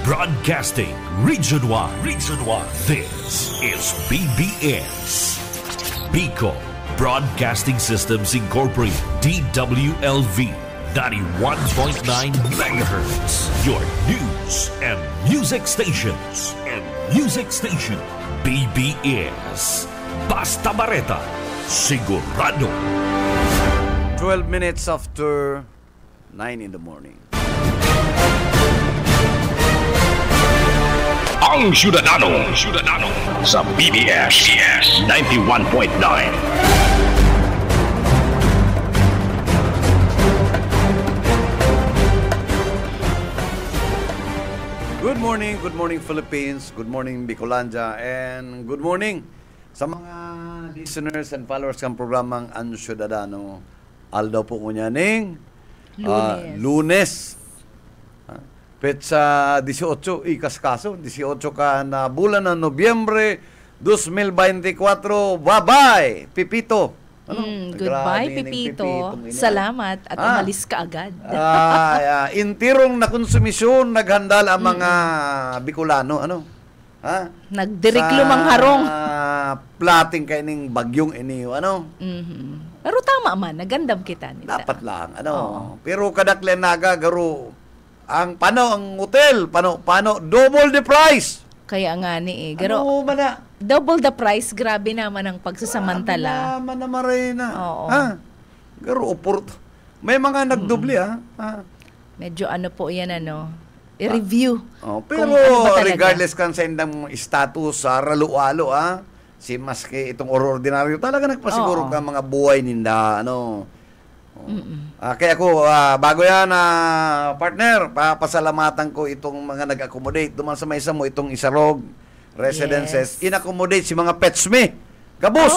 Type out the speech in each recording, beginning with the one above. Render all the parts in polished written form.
Broadcasting Region 1. Region 1. This is BBS. Bicol Broadcasting Systems Incorporated. DWLV 91.9 MHz. Your news and music stations. BBS. Basta Bareta. Sigurado. 12 minutes after 9 in the morning. Ang Syudadano sa BBS 91.9. Good morning Philippines, good morning Bicolanja, and good morning sa mga listeners and followers ng programang Ang Syudadano. Aldaw po ko niya ning Lunes. Petsa 18, ikaskaso, 18 ka na bulan ng Nobyembre 2024. Bye-bye, Pipito. Goodbye, Pipito. Salamat at umalis ka agad. Intirong na konsumisyon, naghandal ang mga Bicolano. Nagdiriklo mang harong. Plating kay ning bagyong iniyo. Pero tama man, nagandam kita nita. Dapat lang. Pero kadaklen naga, garo, ang hotel, double the price. Kaya nga ni Garo, mana? double the price, grabe naman ang pagsasamantala. Manamaray na. Oo. Garo, may mga nagdoble, Medyo po yan, i-review. Pero regardless kan sa indang status sa ralualo, si maski itong ordinaryo, talaga nagpasiguro ka mga buhay ninda, kaya ako, bago yan, partner, papasalamatan ko itong mga nag-accommodate. Duman sa may isa mo, itong Isarog Residences, in-accommodate si mga pets me. Kabus!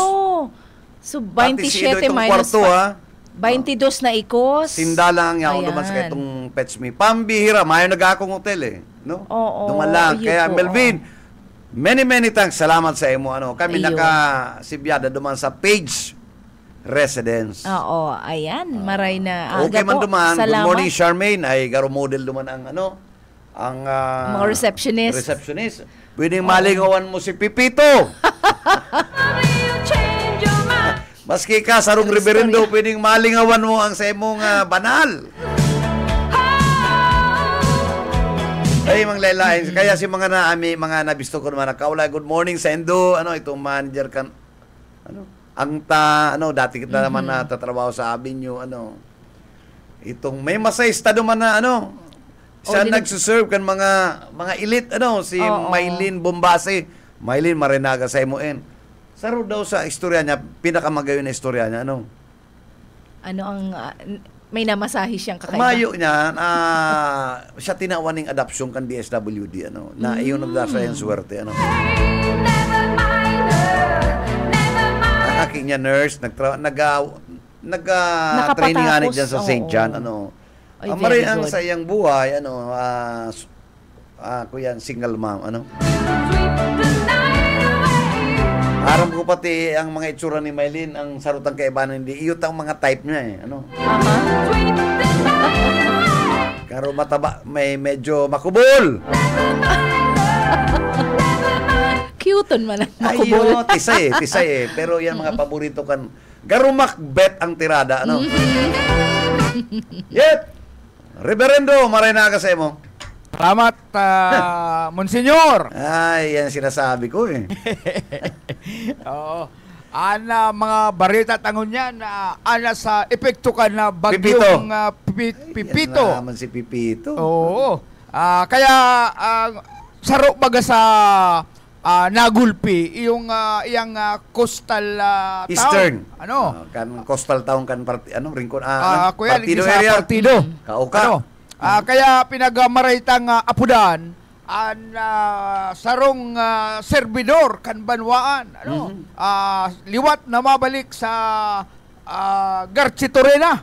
So, 27 minus kwarto, 22 na ikos. Sindalang yan, duman sa itong pets me. Pambihira, mayo nag-akong hotel duman lang. Kaya, Melvin, many thanks. Salamat sa imo. Kami nakasibyada duman sa Page Residence. Ayan. Maray na okay man duman. Salamat. Good morning, Charmaine. Ay garo model duman ang mga receptionist. Pwedeng malingawan mo si Pipito. Maski ka sarong reverendo, pwedeng malingawan mo ang sa imong banal. Ay mga lelain. Kaya si mga nabisto ko naman nakaulay. Good morning sa Endo. Itong manager kan dati kita naman natatrabaho sa Avenue, itong may masayista naman na, siya nagsuserve kan mga elite, si Maylin Bombase, Maylin Marinaga sa MON. Saro daw sa istorya niya, pinakamagayon na istorya niya, may namasahe siyang kakaiba? Mayo niya, siya tinawaning adoption kan DSWD, na iyon nagdasa yung swerte, aking niya nurse, nag-training nga dyan sa St. John, maray ang sayang buhay, kuya, single mom, aram ko pati ang mga itsura ni Maylin, ang sarutang kaibanan, hindi, iyot ang mga type niya, Karo mataba, may medyo makubol. Cute man ang makubol. Tisay. Pero yan mga paborito kan. Garumak bet ang tirada, Yep. Reverendo, maray na ka sa imo. Salamat, Monsignor. Ay, yan sinasabi ko Oo. Mga barita tangon yan, sa epekto ka na bagyong Pipito. Yan naman si Pipito. Oo. Kaya, saro baga sa nagulpi yung coastal Eastern town. kan coastal town kan Rincon kuya partido area partido kauka kaya pinagamaritang apudan an sarong servidor kan banwaan liwat na mabalik sa Garchitorena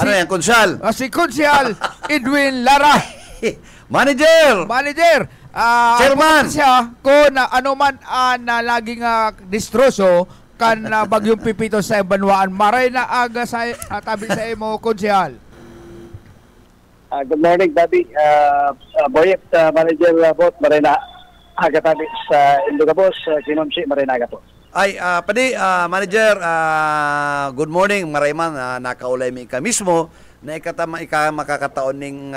yan konsyal si Konsyal Edwin Lara manager Chairman siya kung ano man na laging distroso kan bagyong Pipito sa banwaan maray na aga sa tabi sa imo Konsyal. Good morning, Bobby. Boyet, Manager Bot, Marina Agatabi sa Indugabos, Kinonsi, Marina Agapo. Ay, pwede, Manager, good morning, Marayman, nakaulay mi ka mismo na makakataon ng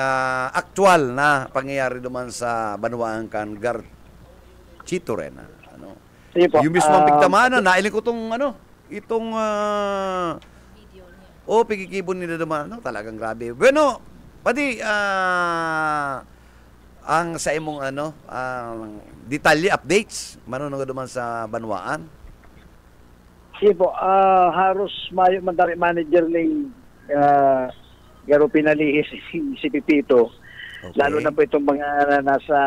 aktual na pangyayari duman sa Banwaan kan Chito rin. Ano? Sige po. Yung mismo ang pigtamanan, nailing ko itong pigikibon nila duman. No, talagang grabe. Bueno, pwede, ang sa imong detalye updates, manunod duman sa Banwaan. Sige po, haros mayo mandari manager ng garo pinalihis si Pipito. Okay. Lalo na po itong mga nasa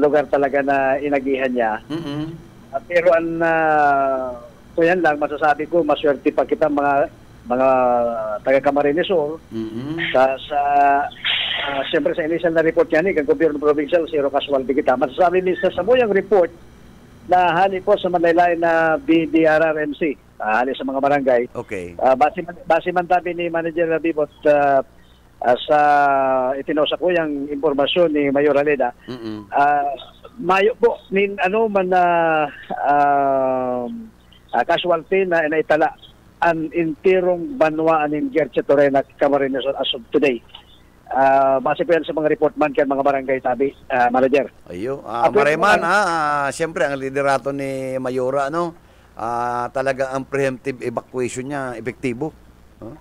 lugar talaga na inagihan niya. Mm-hmm. Pero so yan lang, masasabi ko, maswerte pa kita mga taga Camarines Sur. Mm-hmm. Siyempre sa initial na report niya ni Gobyerno Provincial, zero casualty kita. Masasabi minsan sa muyang report na hali po sa Manlaylay na BDRRMC, hali sa mga barangay. Okay. Base man tabi ni Manager Bibot sa itinosa ko yung impormasyon ni Mayor Aleda. Mm-hmm. Mayo po nin casualty na inaitala ang intirong Banwaan in Gerche Torena, Camarines as of today. Base po yan sa mga report man kaya mga barangay tabi, Manager. Ayo, Marayman, siyempre ang liderato ni Mayora, talaga ang preemptive evacuation niya epektibo. Huh?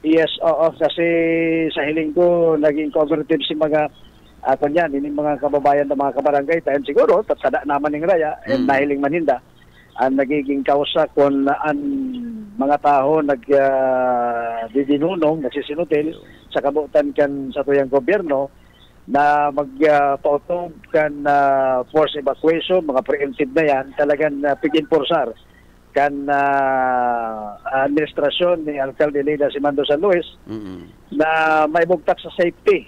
Yes, oo, kasi sa hiling ko naging cooperative si mga ini mga kababayan ng mga kabarangay tayo siguro tatsada naman ng raya nahiling maninda ang nagiging kausa kung ang mga tao nagdidinunong, nagsisinutil sa kabutan kan sa tuyang gobyerno na magpautog kan force evacuation, mga preemptive na yan, talagang pig-enforcer kan administrasyon ni Alcalde Leda Simando San Luis na may bugtak sa safety.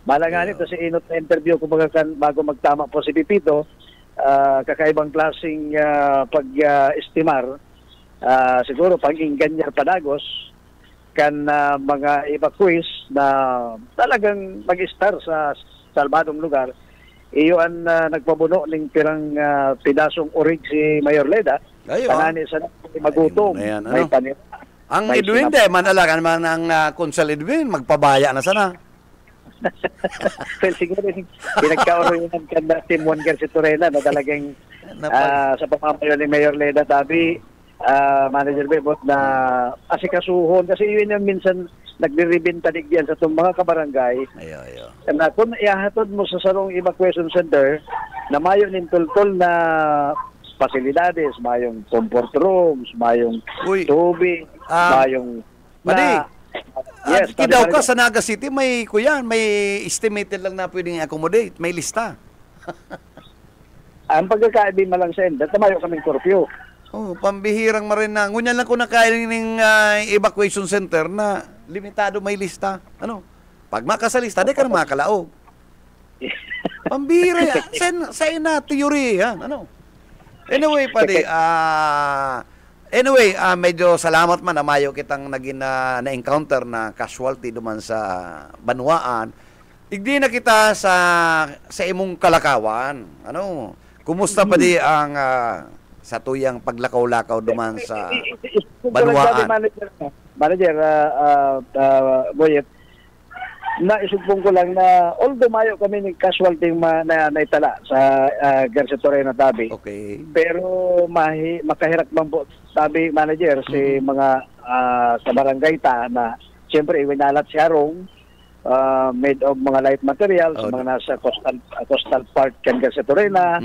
Malanganit kasi inot na interview kumbaga bago magtama po si Pipito, kakaibang klaseng pag-estimar, siguro pag-inganyar padagos kan mga evacuees na talagang mag-star sa salbadong lugar. Iyo ang nagpabuno ng pirang pidasong urig si Mayor Leda. Panani sa magutong. May panira. Ang Edwin, manalagan man ang Konsal Edwin, magpabaya na sana. Well, siguro pinagkaoroyan ka na Team 1 Gerche Torena na talagang sa pamamayo ni Mayor Leda tabi, Manager Bebot, na asikasuhon kasi yun yung minsan nagre-rebenta digyan sa itong mga kabarangay. Ayo. Na kung ihahatod mo sa sarong evacuation center na mayo nin tultol na pasilidades, mayong comfort rooms, mayong tubig, mayong yes, kidaw ka sa Naga City, may estimated lang na pwedeng accommodate, may lista. Ang pagkakaibima lang sa enda, tamayo kaming curfew. Pambihirang marina. Ngunyan lang kung nakain ng evacuation center na limitado may lista. Pag makasalista, di ka na makalaog. Pambihira yan. Sa ina, theory yan. Anyway, pwede, medyo salamat man na mayo kitang naging na-encounter na casualty duman sa Banwaan. Igdi na kita sa imong kalakawan. Kumusta pa di ang sa tuyang paglakaw-lakaw duman sa Banwaan? Manager, Boyet, naisugpong ko lang na although mayo kami ng casualty na naitala sa Gerche Torena tabi. Okay. Pero makahirak man po tabi, Manager, si mga sa barangay ta na siyempre iwinalat si Harong made of mga light materials, mga nasa coastal part kan Gerche Torena.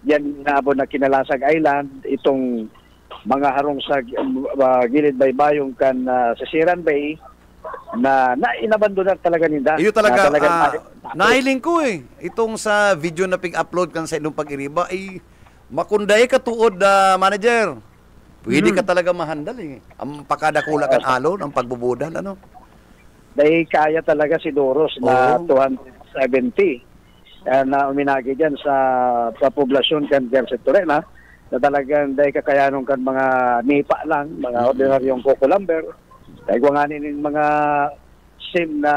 Yan naabot na Kinalasag Island, itong mga harong sa gilid baybayong kan sa Siran Bay na inabandonan talaga ninda. Iyo talaga, nahiling ko itong sa video na pig-upload kan sa inyong pag-iriba ay makunday ka tuod, Manager. Pwede ka talaga mahandal ang pakadakula kan alon, ang pagbubudal, Dahil kaya talaga si Doros na 270 na uminagi dyan sa poblasyon kan Gerche Torena na talagang dahil kakayanon kan mga nipa lang, mga ordinaryong kukulamber. Dahil wanganin mga sim na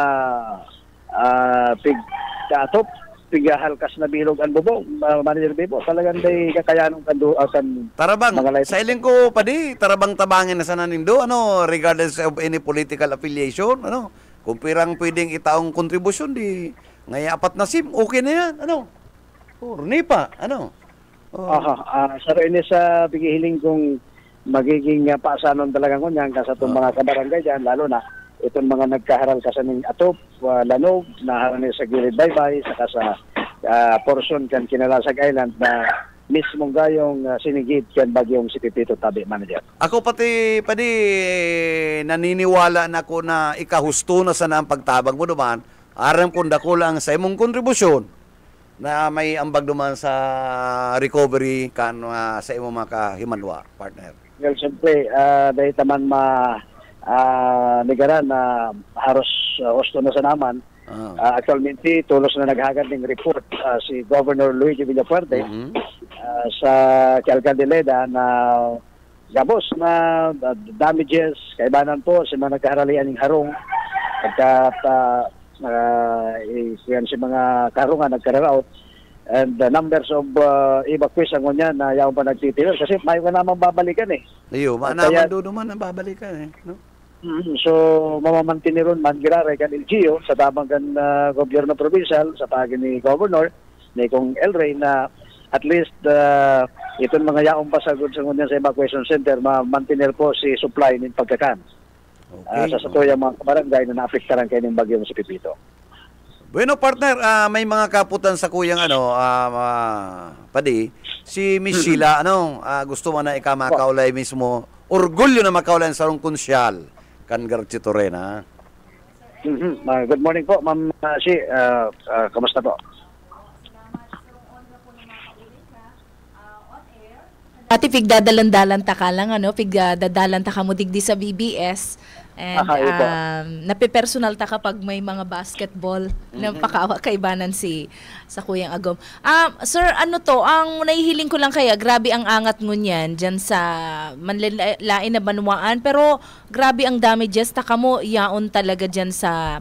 pigkatop, pigahalkas na bilog ang bubong, Manager Bebo. Talagang day kakayanong Tarabang, mga light. sa iling ko pa di, tarabang tabangin na sana nindo, regardless of any political affiliation, kung pirang pwedeng itaong kontribusyon, di, ngaya 4 na SIM, okay na yan, Orni pa, Sa ini sa pigihiling kong magiging paasanon talaga ko niyan kasi itong mga kabarangay dyan, lalo na itong mga nagkaharal kasi ng atop, lanog, naharal sa gilid baybay, saka sa portion kan Kinalasag Island na mismong gayong sinigit kan bagyong si Pipito Tabi, Manager. Ako pati naniniwala na ko na ikahusto na sana ang pagtabang mo naman, aram kung dako lang sa imong kontribusyon na may ambag duman sa recovery kan sa imong mga himanwa, partner. Well, siyempre, dahil taman negara na haros husto na sa naman. Actualmente, tulos na naghagad ng report si Governor Luigi Villafuerte sa Alcalde Leda na gabos na damages, kaibanan po sa mga nagkaharalian ng harong at si mga karungan nagkararaot and the numbers of evacuation niya na yaw pa nagtitilir kasi may ka namang babalikan Iyo, naman doon naman ang babalikan no? So, mamamantin ron manggirare kan LGU sa tabang kan gobyerno provincial sa pagin ni Governor ni kong El Rey na at least itong mga yaong pasagod sa ngunyan sa evacuation center mamantinir po si supply ng pagkakan. Sa satuya mga kabarangay na naapektaran kayo ng bagyong si Pipito. Bueno, partner, may mga kaputan sa kuyang padi, si Miss Sheila, gusto mo na ikamakaulay mismo, orgulyo na makaulay sa sarong konsyal, kan Garchito Rena. Good morning po, Ma'am Shi, kamusta po? Ati pigdadalan-dalan ta ka lang, pigdadalan ta ka mo digdi sa BBS. And napipersonal ta kapag may mga basketball na pakaawa kaibanan sa Kuyang Agom. Sir, ang nahihiling ko lang kaya, grabe ang angat mo niyan dyan sa manlain na banwaan, pero grabe ang damages, ta kamo yaon talaga dyan sa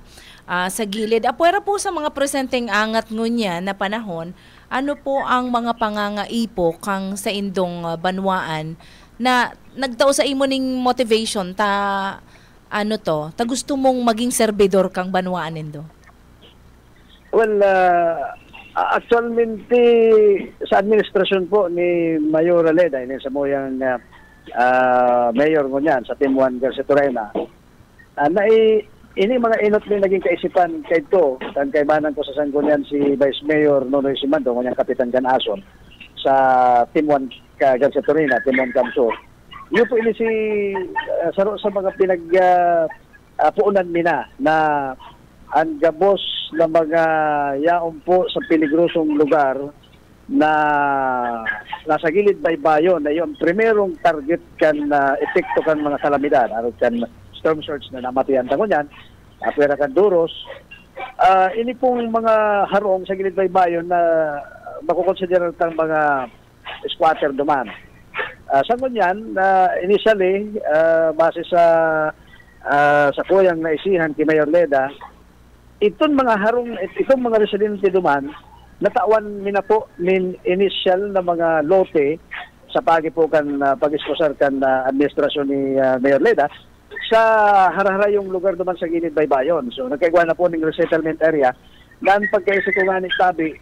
gilid. Apwera po sa mga presenteng angat mo niyan na panahon, ano po ang mga pangangaipo kang sa indong banwaan na nagtao sa imo ning motivation ta gusto mong maging servidor kang banwaan nindo? Well, actualmente sa administrasyon po ni Mayor Aleda, sa moyang mayor mo niyan sa Team 1 García Torena, ini mga inot na naging kaisipan kay to, tan kaibanan ko sa sanggunyan si Vice Mayor Nonoy Simando, kanyang Kapitan Ganason, sa Team 1 García Torena, Team 1 Camsur. Yun po ini si sa mga puunan mina na ang gabos na mga yaon po sa peligrosong lugar na nasa gilid baybayon na yung primerong target kan epekto kan mga kalamidad aron kan storm surge na namatayan tangon yan apera kan duros ini pong mga harong sa gilid baybayon na makukonsiderar tang mga squatter duman. Sangon yan, initially, base sa kuyang naisihan kay Mayor Leda, itong mga residente duman, natawan mina po min initial na mga lote sa pagipukan pag-isposar kan administrasyon ni Mayor Leda sa harahara yung lugar duman sa gilid baybayon. So nagkaigwa na po ng resettlement area. Dahil pagkaisi ko nga ni Tabi,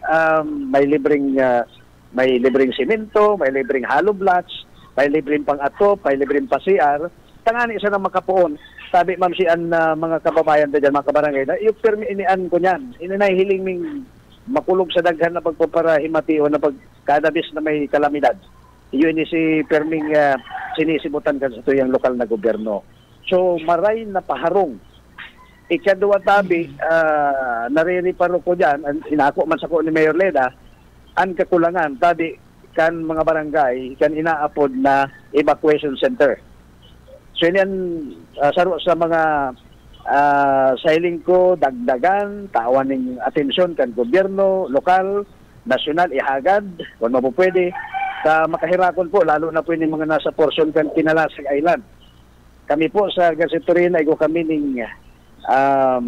may libreng simento, may libreng hollow blocks, may libreng pang-atop, may libreng pa-CR. Tangani isa na makapuon. Sabi, ma'am, siyan na mga kababayan dyan, mga kabarangay, na inian ko niyan. Ininahihiling ming makulog sa daghan na pagpaparahimati o na pagkadabis na may kalamidad. Yun si Perming sinisibutan ka sa tuyang lokal na gobyerno. So, maray na paharong. Ikadua Tabi, naririparo ko dyan, inako man sa ko ni Mayor Leda, ang kakulangan, Tabi, kan mga barangay, kan inaapod na evacuation center. So yan, sa mga sailing ko, dagdagan, tawan ng atensyon kan gobyerno, lokal, nasyonal, ihagad, kung mapupwede, makahirakon po, lalo na po yung mga nasa portion kan Kinalasag Island. Kami po sa García Torena, kami ng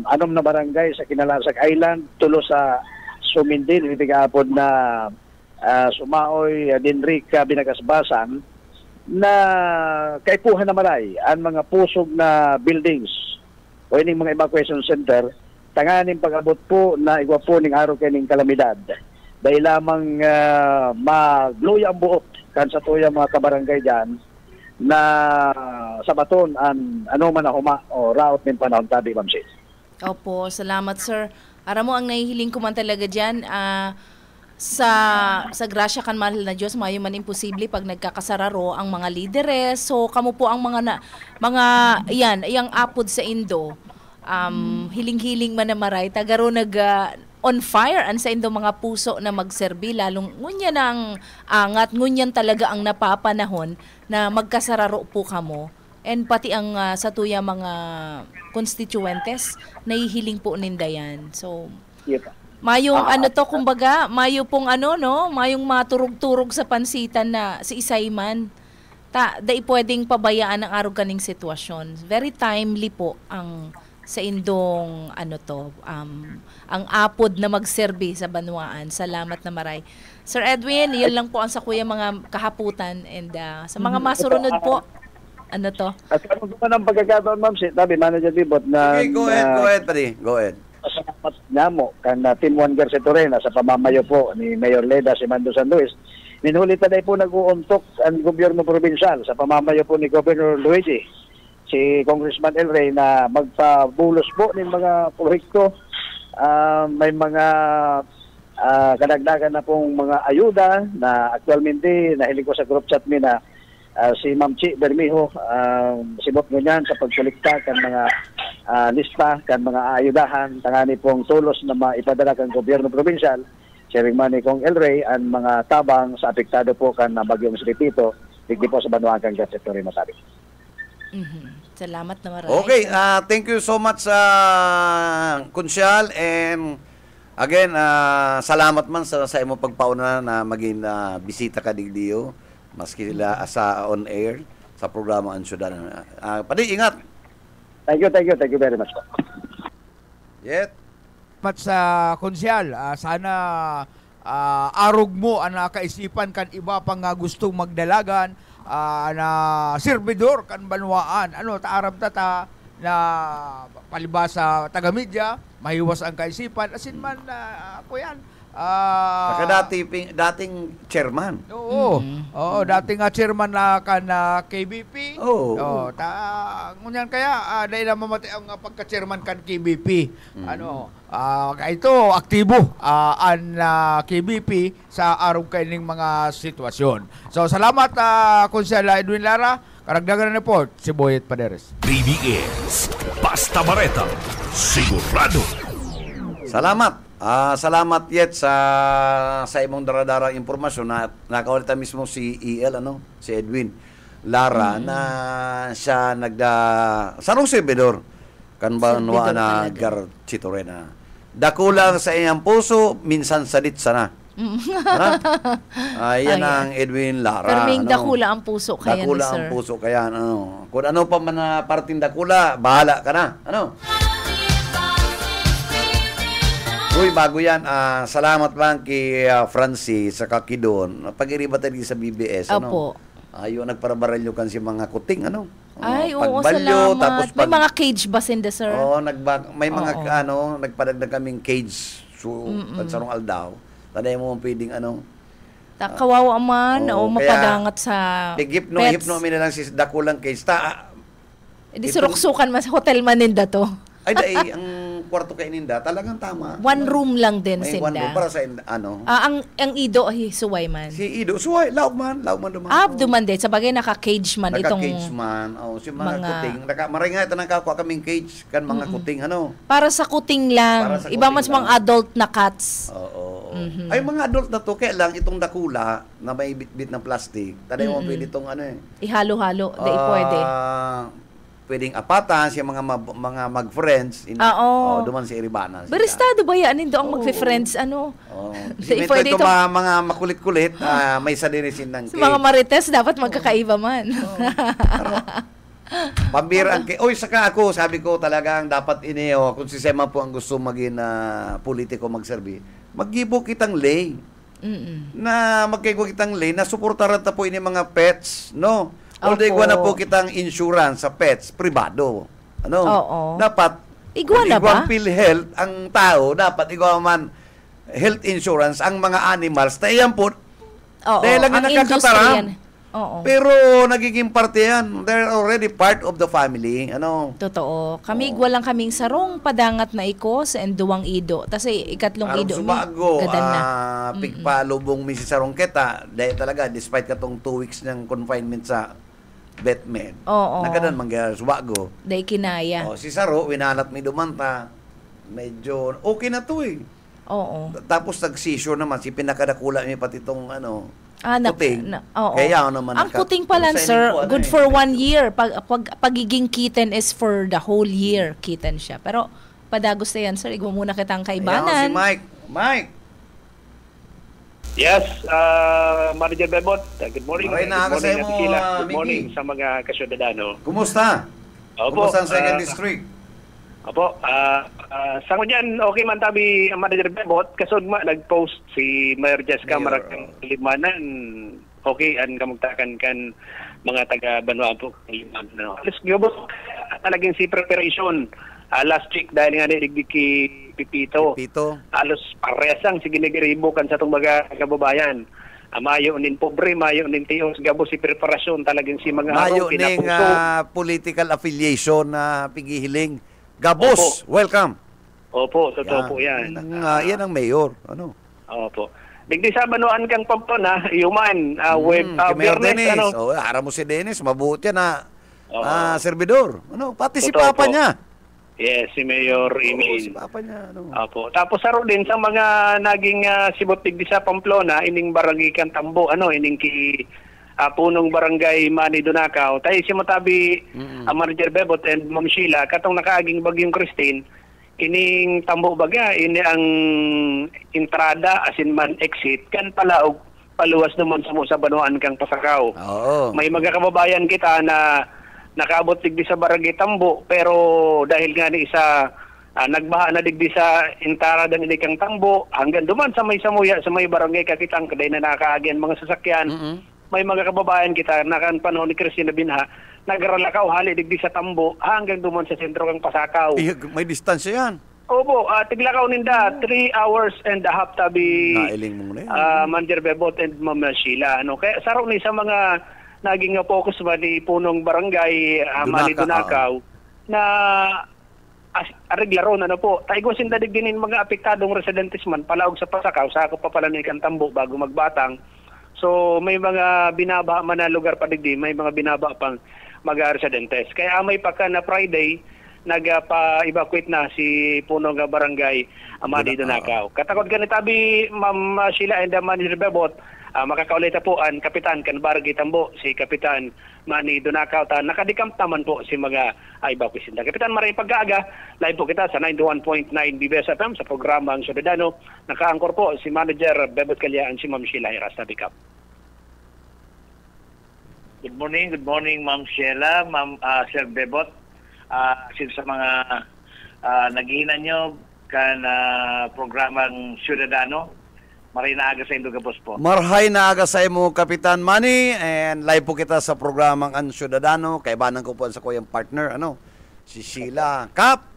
anom na barangay sa Kinalasag Island, tulo sa Sumindin, itigaapod na Sumaoy, Dinrica, Binagasbasan, na kaipuhan na maray ang mga pusog na buildings o ining mga evacuation center, tanganing pag-abot po na igwa po ning araw kaning kalamidad. Dahil lamang magluya ang buot kan sa tuyang mga kabarangay dyan na sa baton ano man na huma o raot ng panahon tabi, Ma'am Sis. Opo, salamat sir. Aram mo, ang nahihiling ko man talaga dyan, sa grasya kan mahal na Diyos, mayo man imposible pag nagkakasararo ang mga lideres. So, kamo po ang mga iyang apod sa Indo, hiling-hiling man na maray, tagaro on fire an sa Indo mga puso na magserbi, lalong ngunyan ang angat, ngunyan talaga ang napapanahon na magkasararo po kamo. And pati ang sa tuya mga constituentes, nahihiling po ninda yan. So, mayong kumbaga, mayo pong mayong maturog-turog sa pansitan na si Isayman. Dai pwedeng pabayaan ang araw kaning sitwasyon. Very timely po ang sa Indong ang apod na magserbi sa banwaan. Salamat na maray. Sir Edwin, yun lang po ang sa kuya mga kahaputan, and sa mga masurunod po, At ano naman ang pagkakataon, Ma'am Sis, tabi, Manager Dibot, na... Okay, go ahead, pare. Go ahead. Salamat nga mo, kan Team Juan Garcia Torena sa pamamayo po ni Mayor Leda Simando San Luis. Minulita na po nag-uuntok ang gobyerno probinsyal sa pamamayo po ni Governor Luigi, si Congressman El Rey, na magpabulos po ng mga proyekto. May mga kadagdagan na pong mga ayuda na actualmente nahilig ko sa group chat mi na si Ma'am Chi Bermejo, sibot mo niyan sa pagkulikta kan mga lista, kan mga ayudahan, tangani pong tulos na maipadala kan gobyerno probinsyal, sharing money kong El Rey, ang mga tabang sa apektado po kan bagyong Sripito, digdi po sa Banuacan Sector Matabi. Salamat na maray. Okay, thank you so much, Kunsyal, and again, salamat man sa imo pagpauna na maging bisita ka digdiyo. Maski sila sa on air sa programa ang syudad. Padi, ingat. Thank you very much. Yet. Mat sa konsyal, sana arog mo ang nakaisipan kan iba pang gustong magdalagan na servidor kan banwaan. Taarab ta na palibasa taga-media, mahiwas ang kaisipan. Asin man, ako yan. Saka dating chairman. Oo. Oo, dating chairman na KBP. Oo. Ngunyan kaya dahil na mamatay ang pagka-chairman kan KBP. Ito aktibo ang KBP sa araw kaining mga sitwasyon. So salamat Konsehal Edwin Lara. Karagdagan na report si Boyet Paderes. BBS Basta Bareta, sigurado. Salamat. Salamat yet sa imong dara-dara impormasyon na nakawalita mismo si EL, si Edwin Lara, na siya sarong servidor kan banwa na Garchitorena. Dakulang sa iyang puso, minsan salit sana. Ayan ang Edwin Lara. Pero may dakula ang puso kaya dakula sir. Ang puso kaya, Kung ano pa man na parting dakula, bahala ka na. Uy, bago yan, salamat lang kay Francis sa Kakidon. Pag-iriba tayo sa BBS, Opo. Ayun, nagparabaralyo kan si mga kuting, Ay, oo, pagbalyo, salamat. tapos May mga cage ba sinda, sir? Oo, may mga, nagpadagdag kaming cage, sarong aldaw. Taday mo pwedeng, Kawawa man, mapadangat sa hipno mi na lang si dakulang cage. Di suruksukan mas hotel man ninda to. Ay, ang kwarto kay Ninda, talagang tama. One room lang din, may sinda. One room para sa, ang Ido, suway man. Si Ido, suway, laog man duman. Duman din. Sabagay, naka-cage man itong... Naka-cage man. Si mga kuting. Maray nga ito nakakuha kaming cage kan mga kuting, Para sa kuting lang. Iba mas mga adult na cats. Oo. Ay, mga adult na to, kaya lang itong dakula na may bit-bit ng plastic, taday mo pwede itong ihalo-halo. Dahil pwede. Pwedeng apatan siya mga mag-friends. Duman si Iribana. Baristado ba yan? Indo ang mag-friends, Pwede ito mga makulit-kulit, may sadirisin ng cake. Mga marites, dapat magkakaiba man. Pambira ang oy, saka ako, sabi ko talagang dapat kung si Sema po ang gusto maging politiko magserbi, maggibo kitang lay. Na magkaigo kitang lay, na suportaran ta po ini mga pets, no? Although igwa na po kitang insurance sa pets, pribado. Ano? Oo. Dapat, Igwa na ba? Igwa PhilHealth, ang tao, dapat igwa man health insurance, ang mga animals, tayan po, Oo, dahil lang ang nakakataram. industriyan. Oo. Pero nagiging parte yan. They're already part of the family. Ano? Totoo. Kami walang kaming sarong padangat na ikos and duwang ido. Kasi ikatlong Arong ido subago, gadan na. pigpalubong mi si Sarong Keta, dahil talaga, despite katong 2 weeks ng confinement sa Batman, Oo. nagadan mangyari subago. Dahil kinaya. Si Saro, winanat mi dumanta, medyo okay na to eh. Oo. Tapos nag-seizure naman, si pinakadakula mi pati tong puting. Oo. Kaya naman ang puting pala, sir, good for 1 year. Pagiging kitten is for the whole year. Kitten siya. Pero padagos na yan, sir. Igwa muna kitang kaibanan. Si Mike. Mike! Yes, Manager Bebot. Good morning. Okay, nakakasay mo, Good morning Mickey. sa mga kasyudadano. Kumusta? Opo, Kumusta ang 2nd District? Opo, sa kunyan, okay man tabi ang Manager Bebot. Kasod nag-post si Mayor Jessica Mayor, Marakang Limanan. Okay, ang kamugtakan kan mga taga-Banwa po. Limanan. Alas gabos, talagang si preparation. Last week, dahil nga niligi Pipito. Alos parehasang sige nagiribo kan sa itong mga kababayan. Mayo nin pobre, mayo nin tiyong gabo si preparasyon talagang si mga Mayo ning political affiliation na pigihiling. Gabos, Opo. welcome. Opo, totoo po yan. Yan ang mayor. Ano? Opo. Digdi sa Banuan kang Pampona, human, Mayor Biyernes, Dennis. Harap mo si Dennis, mabuti na servidor. Pati si Totoo Papa po. niya. Yes, si Mayor Emil. Si Papa niya. Opo. Tapos saro din sa mga naging sibot digdi sa Pamplona, ining barangay kan Tambo, ining ki punong barangay Mani Dunakaw. Tayo si Matabi, Manager Bebot and Ma'am Sheila, katong nakaaging bagyong Christine, kining Tambo baga, ini ang entrada as in man exit, kan palaog paluwas naman sa Banuan kang Pasakaw. Oo. May mga kababayan kita na nakaabot digdi sa barangay Tambo, pero dahil nga ni isa nagbaha na digdi sa intara dan ilikang Tambo, hanggang duman sa may Samuya, sa may barangay Kakitang, kaday na nakaagian mga sasakyan, may mga kababayan kita na kan panahon ni Cristina Binha, nagralakaw hali digdi sa Tambo, hanggang duman sa sentro kang Pasakaw. May distansya yan. Opo, tiglakaw ninda, 3 hours and a half tabi Nailing mo na yan. Manager Bebot and Ma'am Sheila. Kaya saro ni sa mga naging focus ba ni punong barangay Mani Dunakaw na areglaro na po. Taigo sindadig din mga apektadong residentes man palaog sa Pasakaw, sa ako pa pala ni Tambo bago magbatang. So may mga binaba man na lugar pa digdi, may mga binaba pang mga residentes. Kaya may pagka na Friday nagpa-evacuate na si punong barangay Mani Dunakaw. Katakot ganit tabi Ma'am Sheila and Manager Bebot, makakaulit po ang Kapitan Kanbargi Tambo, si Kapitan Mani Dunakaw, nakadikamp naman po si mga evacuation. Kapitan maraming pag-aaga, live po kita sa 91.9 BBS FM sa programang Syudadano. Naka-angkor po si Manager Bebot Kalyaan, si Ma'am Sheila Hirasta Bicap. Good morning Ma'am Sheila, Ma'am Sir Bebot. Sa mga naghihinan nyo kan programang Syudadano, maray na aga sa Induga Boss po. Marhay na aga sa imo, Kapitan Manny, and live po kita sa programang Ang Syudadano. Kaibanan ko po sa kuyang partner, si Sheila. Kap,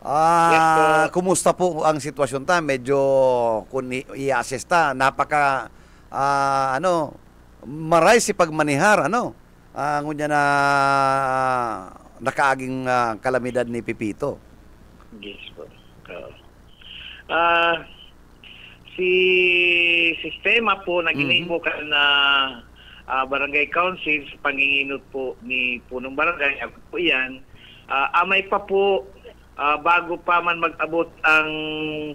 Yes, kumusta po ang sitwasyon ta? Medyo kung i-assess ta, napaka, maray si pagmanihar, ngunya na nakaaging kalamidad ni Pipito. Yes po. Si sistema po na ginimo ka na barangay council sa panginginot po ni punong barangay, ako po yan, amay pa po bago pa man mag-abot ang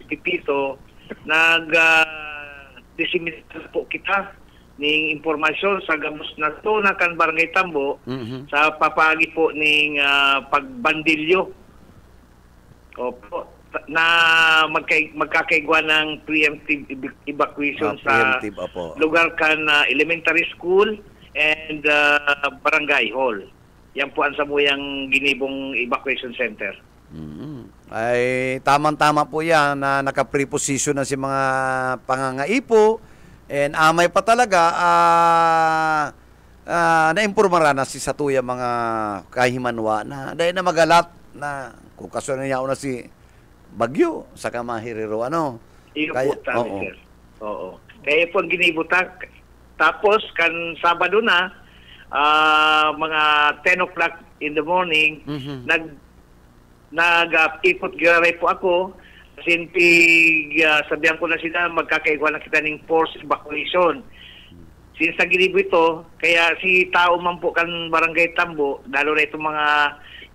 Pipito, disseminate po kita ning informasyon sa gamos na to na kan barangay Tambo sa papagi po ning pagbandilyo. Opo, na magkakaigwa ng preemptive evacuation sa apo. lugar kan elementary school and barangay hall. yan po ang samuyang ginibong evacuation center. Ay tamang-tama po yan na naka-preposition na si mga pangangaipo and amay pa talaga na-impormara na si Satuya mga kahimanwa na dahil na magalat na kung kaso na niya na si Bagyo sa kamahiriro Iyo Kaya, po, sir. Oo. Kaya po ang ginibutak. Tapos, kan Sabado na, mga 10 o'clock in the morning, nag-ikot giray po ako. Sabihan ko na sila, magkakaigwa na kita ng forced evacuation. Since sa ginibo ito, kaya si tao man po kan Barangay Tambo, lalo na itong mga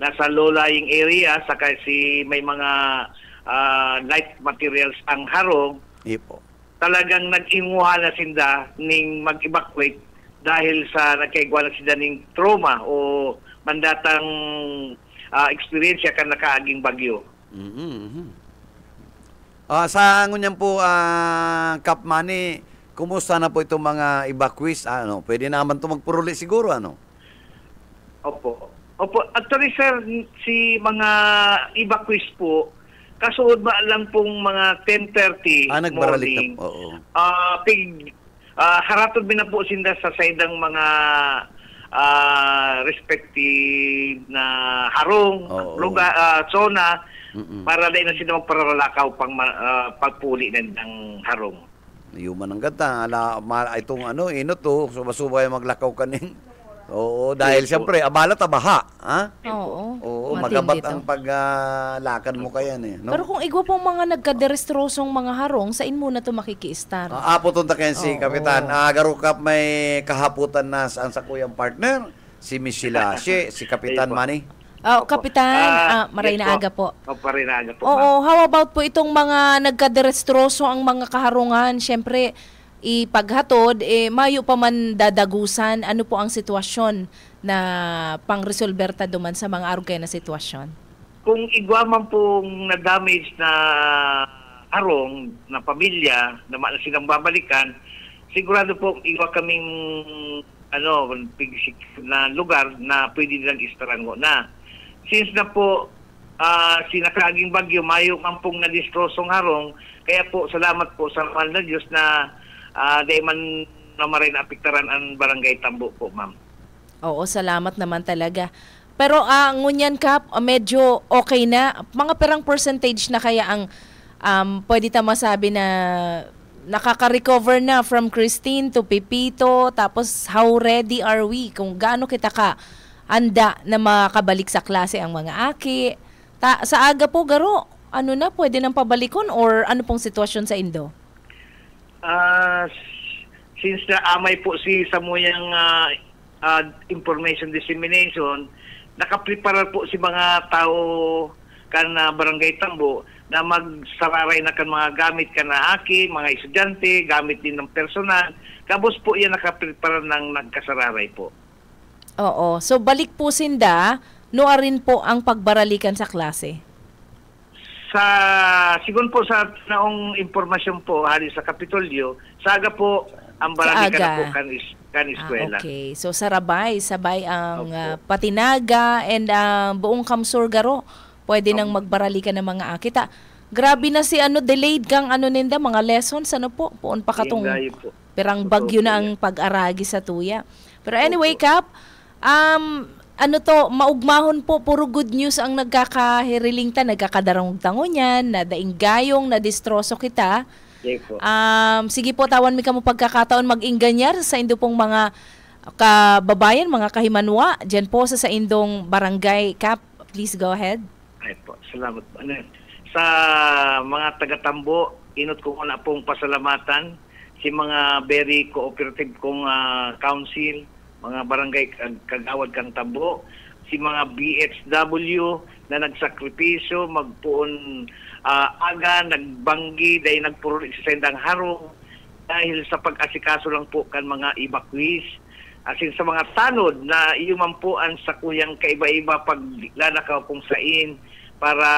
nasa low-lying area, saka may mga light materials ang harong, Ipo. talagang nag-inguha na sinda ning mag-evacuate dahil sa nagkaigwa na sinda ning trauma o mandatang experience kan nakaaging bagyo. Sa ngunyan po, Kap Manny, kumusta na po itong mga evacuees? Pwede naman ito magpuruli siguro, Opo. Actually, sir, si mga evacuees po, kasuod ba lang pong mga 10:30 nagbaralik morning. na po. Oo. Haratod na po sinda sa saydang mga respective na harong, lugar, zona, para dahil na sila magparalakaw pang pagpuli ng harong. Yuman ang ganda. Itong inot to, subay maglakaw kaning. Oo, dahil siyempre, abala tabaha. Oo, magabat ang paglakad mo kaya no? Pero kung igwa pong mga nagkaderestrosong mga harong, saan muna ito makiki-start? Punta kayo si Kapitan. Garukap may kahaputan na sa kuyang partner, si Miss Shilashi, si Kapitan Manny. Kapitan, maray na aga po. Maray na aga po. Oo, how about po itong mga nagkaderestroso ang mga kaharungan? Siyempre, ipaghatod, mayo pa man dadagusan. Ano po ang sitwasyon na pang-resolver ta duman sa mga arugay na sitwasyon? Kung igwa man pong na-damage na harong na pamilya na silang babalikan, sigurado po igwa kaming na lugar na pwede nilang istarango na. Since na po sinakaaging bagyo, mayo man pong na-distrosong harong, kaya po salamat po sa mahal na Diyos na dahil man naman rin apektaran ang Barangay Tambo po, ma'am. Oo, salamat naman talaga. Pero ngunyan Kap, medyo okay na. Mga perang percentage na kaya ang pwede ta masabi na nakaka-recover na from Christine to Pipito, tapos how ready are we? Kung gaano kita ka anda na makabalik sa klase ang mga aki. Sa aga po, Garo, pwede nang pabalikon or ano pong sitwasyon sa Indo? Since na amay po si Samuyang information dissemination, nakaprepare po si mga tao kan Barangay Tambo na magsararay na kan mga gamit kan na aki, mga estudyante, gamit din ng personal. Kabos po yan nakaprepare ng nagkasararay po. Oo. So balik po sinda, rin po ang pagbaralikan sa klase? Sigun po sa naong impormasyon po hali sa Kapitolyo, saga po ang barangay na po kan eskwela. Okay. So sabay ang Patinaga and buong Kamsur, Garo. Pwede nang magbaralikan ng mga akita. Grabe na si delayed kang ninda mga lessons po. Puon pa katong perang bagyo na ang pag-aragi sa tuya. Pero anyway, Kap, maugmahon po, puro good news ang nagkakahiriling ta, nagkakadarong tangon yan, na daing gayong, na distroso kita. Sige po, tawan mi kamo pagkakataon mag-inganyar sa indo pong mga kababayan, mga kahimanwa, dyan po sa indong barangay. Kap, please go ahead. Ay po, salamat po. Sa mga taga-Tambo, inot ko na pong pasalamatan si mga very cooperative kong council, mga barangay kagawad kang Tambo, si mga BHW na nagsakripisyo, magpuon aga, nagbanggi, dahil nagpuro sa sendang harong, dahil sa pag-asikaso lang po kan mga evacuees, asin sa mga tanod na iyumampuan sa kuyang kaiba-iba paglalakaw kung sain para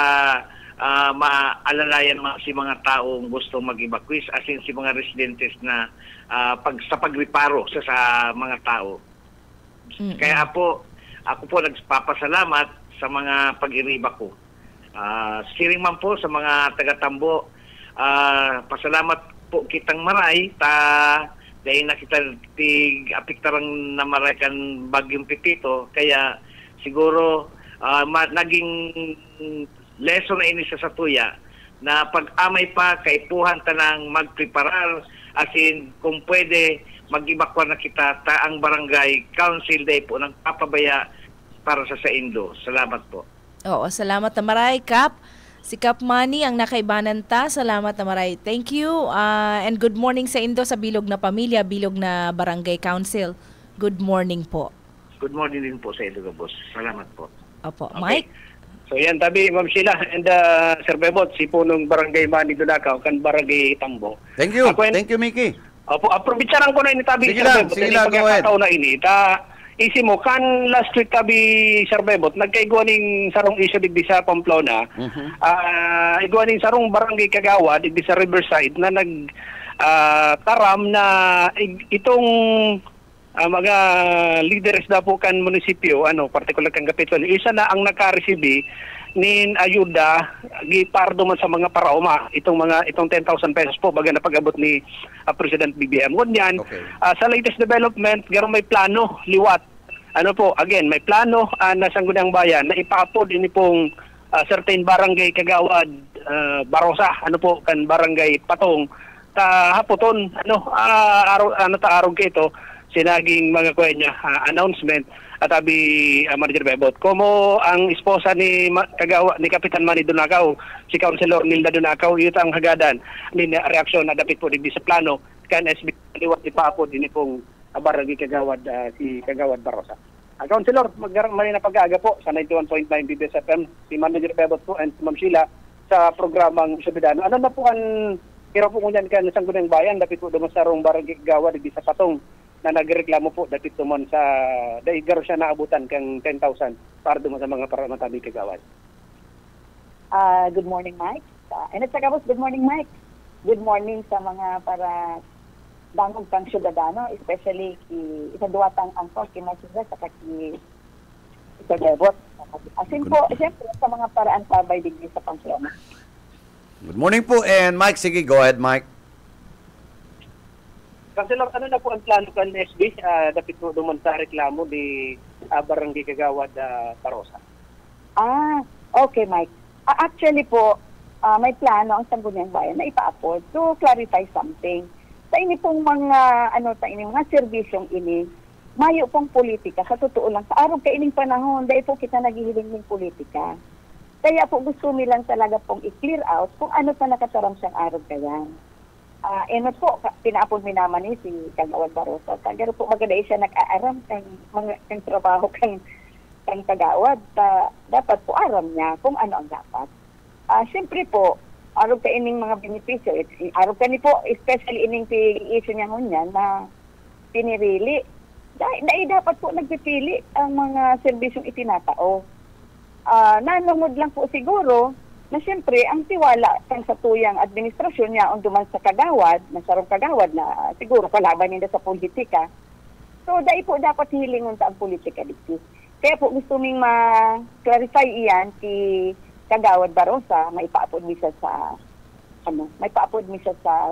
maalalayan si mga taong gusto mag-evacuees, asin si mga residentes na sa pagriparo sa mga tao. Kaya po, ako po nagpapasalamat sa mga pag-iriba ko. Siring man po sa mga taga-Tambo, pasalamat po kitang maray dahil nakita apiktarang na maray kan bagyong Pipito, kaya siguro naging lesson na ini sa tuya na pag-amay pa kay puhan tanang magpreparar, asin kung pwede mag-ibakwa na kita ang barangay council day po ng papabaya para sa Indo. Salamat po. Oo, salamat na maray, Kap. Si Kap Manny ang nakaibanan ta. Salamat na maray. Thank you. And good morning sa Indo, sa Bilog na Pamilya, Bilog na Barangay Council. Good morning po. Good morning din po sa Indo, boss. Salamat po. Opo. Okay. Mike? So yan tabi Ma'am Sheila and Sir Bebot, si punong Barangay Mani Dunakaw kan Barangay Tambo. Thank you. Thank you, Mickey. Opo, aprovitsaran ko na ini tabi Sige Sir lang, Bebot. sige lang, go ahead. Na ini isi mo kan last week tabi Sir Bebot nagkaigwa ning sarong issue digdi sa Pamplona. Igwa ning sarong barangay Kagawa digdi sa Riverside na nag taram na itong mga leaders na po kan munisipyo, particular kan Kapitol, isa na ang naka-receive nin ayuda gipardo man sa mga paraoma itong 10,000 pesos po baga napag-abot ni President BBM. Ngunyan, okay. Sa latest development, garo may plano liwat. Again, may plano na Sangguniang Bayan na ipaapod ini pong certain barangay Kagawad, Barosa, kan barangay Patong ta hapoton arog kito sinaging mga kuwenya announcement at abi Manager Bebot. Como ang esposa ni Kapitan Manny Dunakaw, si Councilor Nilda Dunakaw, ito ang hagadan ni reaksyon na dapit po di sa plano kan SB liwat ipaapod ini pong barangay Kagawad, si Kagawad Barosa. Councilor, magkaroon na pag-aaga po sa 91.9 BBS FM, si Manager Bebot po and si Ma'am Sheila sa programang Syudadano. Ano na po ang kira po kunyan kan Sangguniang Bayan, dapit po duman sa rong barangay Kagawad di sa Patong na nagreklamo po dapit tumon sa daigaro siya naabutan kang 10,000 para duman sa mga paramatabi Kagawad. Good morning, Mike. And at saka good morning, Mike. Good morning sa mga para dangog kang Syudadano, especially isaduwatang angkos kinasida sa kaki Bebot. Asin po, siyempre sa mga paraan pabay digdi sa Pamplona. Good morning po. And Mike, sige, go ahead, Mike. Councilor, ano na po ang plano kan SB? Dapit po duman sa reklamo di Barangay Kagawad, Barosa. Okay, Mike. Actually po, may plano ang Sangguniang Bayan na ipa-upload to clarify something. Sa ini pong mga, mga serbisyong ini, mayo pong politika. Sa totoo lang, sa araw kaining panahon, dahil po kita naghihiling ng politika. Kaya po gusto nilang talaga pong i-clear out kung ano pa nakataram siyang araw kaya. Po, pinaapon mi naman ni si Kagawad Barosa. Kagaro po maganda siya nag-aaram kang trabaho kang Kagawad. Dapat po aram niya kung ano ang dapat. Siyempre po, araw ka ining mga benepisyo. Araw ka ni po, especially ining issue niya ngunyan na pinirili. Dapat po nagpipili ang mga serbisyong itinatao. Nanungod lang po siguro na siyempre, ang tiwala kang sa tuyang administrasyon niya on duman sa Kagawad, na sarong Kagawad na siguro kalaban nila sa politika. So, po dapat hilingon ta ang politika dito. Kaya po gusto ming ma-clarify iyan si Kagawad Barosa, maipaapod niya sa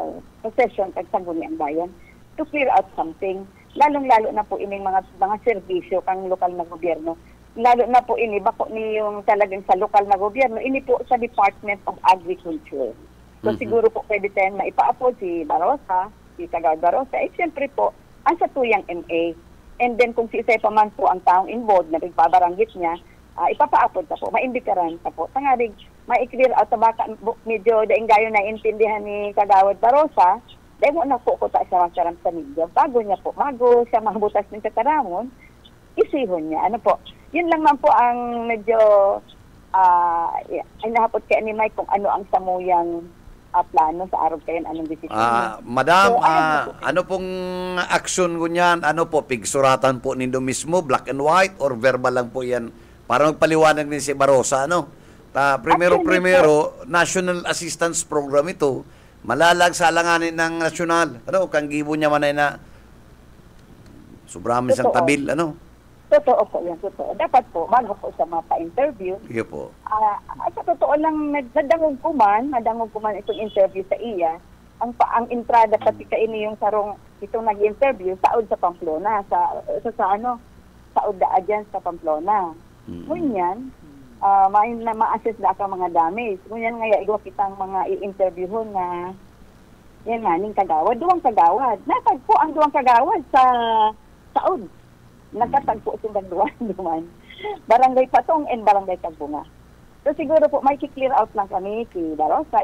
session kag Sangguniang Bayan to clear out something. Lalong-lalo na po ining mga serbisyo kang lokal na gobyerno. Lalo na po ini, bako ni yung talagang sa lokal na gobyerno, ini po sa Department of Agriculture. So siguro po pwede tayong maipa-upload si Barosa, si Kagawad Barosa, siyempre po, ang sa tuyang MA. And then kung si isa pa man po ang taong involved na nagpabaranggit niya, ipapa-upload ka po, maimbitaran ka po. Tangarig, ma-clear out sa baka, medyo daing gayo na intindihan ni Kagawad Barosa, dahil mo na po ko ta sa masaram sa media. Bago siya mabutas ng kataramon, isihon niya. Yun lang man po ang medyo ay nahapot kay ni Mike kung ano ang samuyang plano sa araw kayo, anong desisyon niya. Madam, ano pong aksyon ko niyan? Ano po, pigsuratan po nindo mismo, black and white, or verbal lang po yan? Para magpaliwanag din si Barosa, Primero, National Assistance Program ito, malalag sa alanganin ng nasyonal. Kang gibo niya man ay na sobrang isang tabil, Totoo po yan, totoo. Dapat po, bago po sa mapa-interview, Sige po. sa totoo lang, nadangog ko man itong interview sa iya, ang entrada pati kaini yung sarong itong nag-interview, saod sa Pamplona, saod da dyan sa Pamplona. Ngunyan, ma-assess na ka mga damage. Ngunyan nga, igwa kitang mga i-interviewon na yan nga, ning kagawad, duwang kagawad. Natagpo ang duwang kagawad sa saod. Nagkatagpo silang duwan. Barangay Patong and Barangay Tagbunga. So siguro po, may clear out lang kami kay Darosa.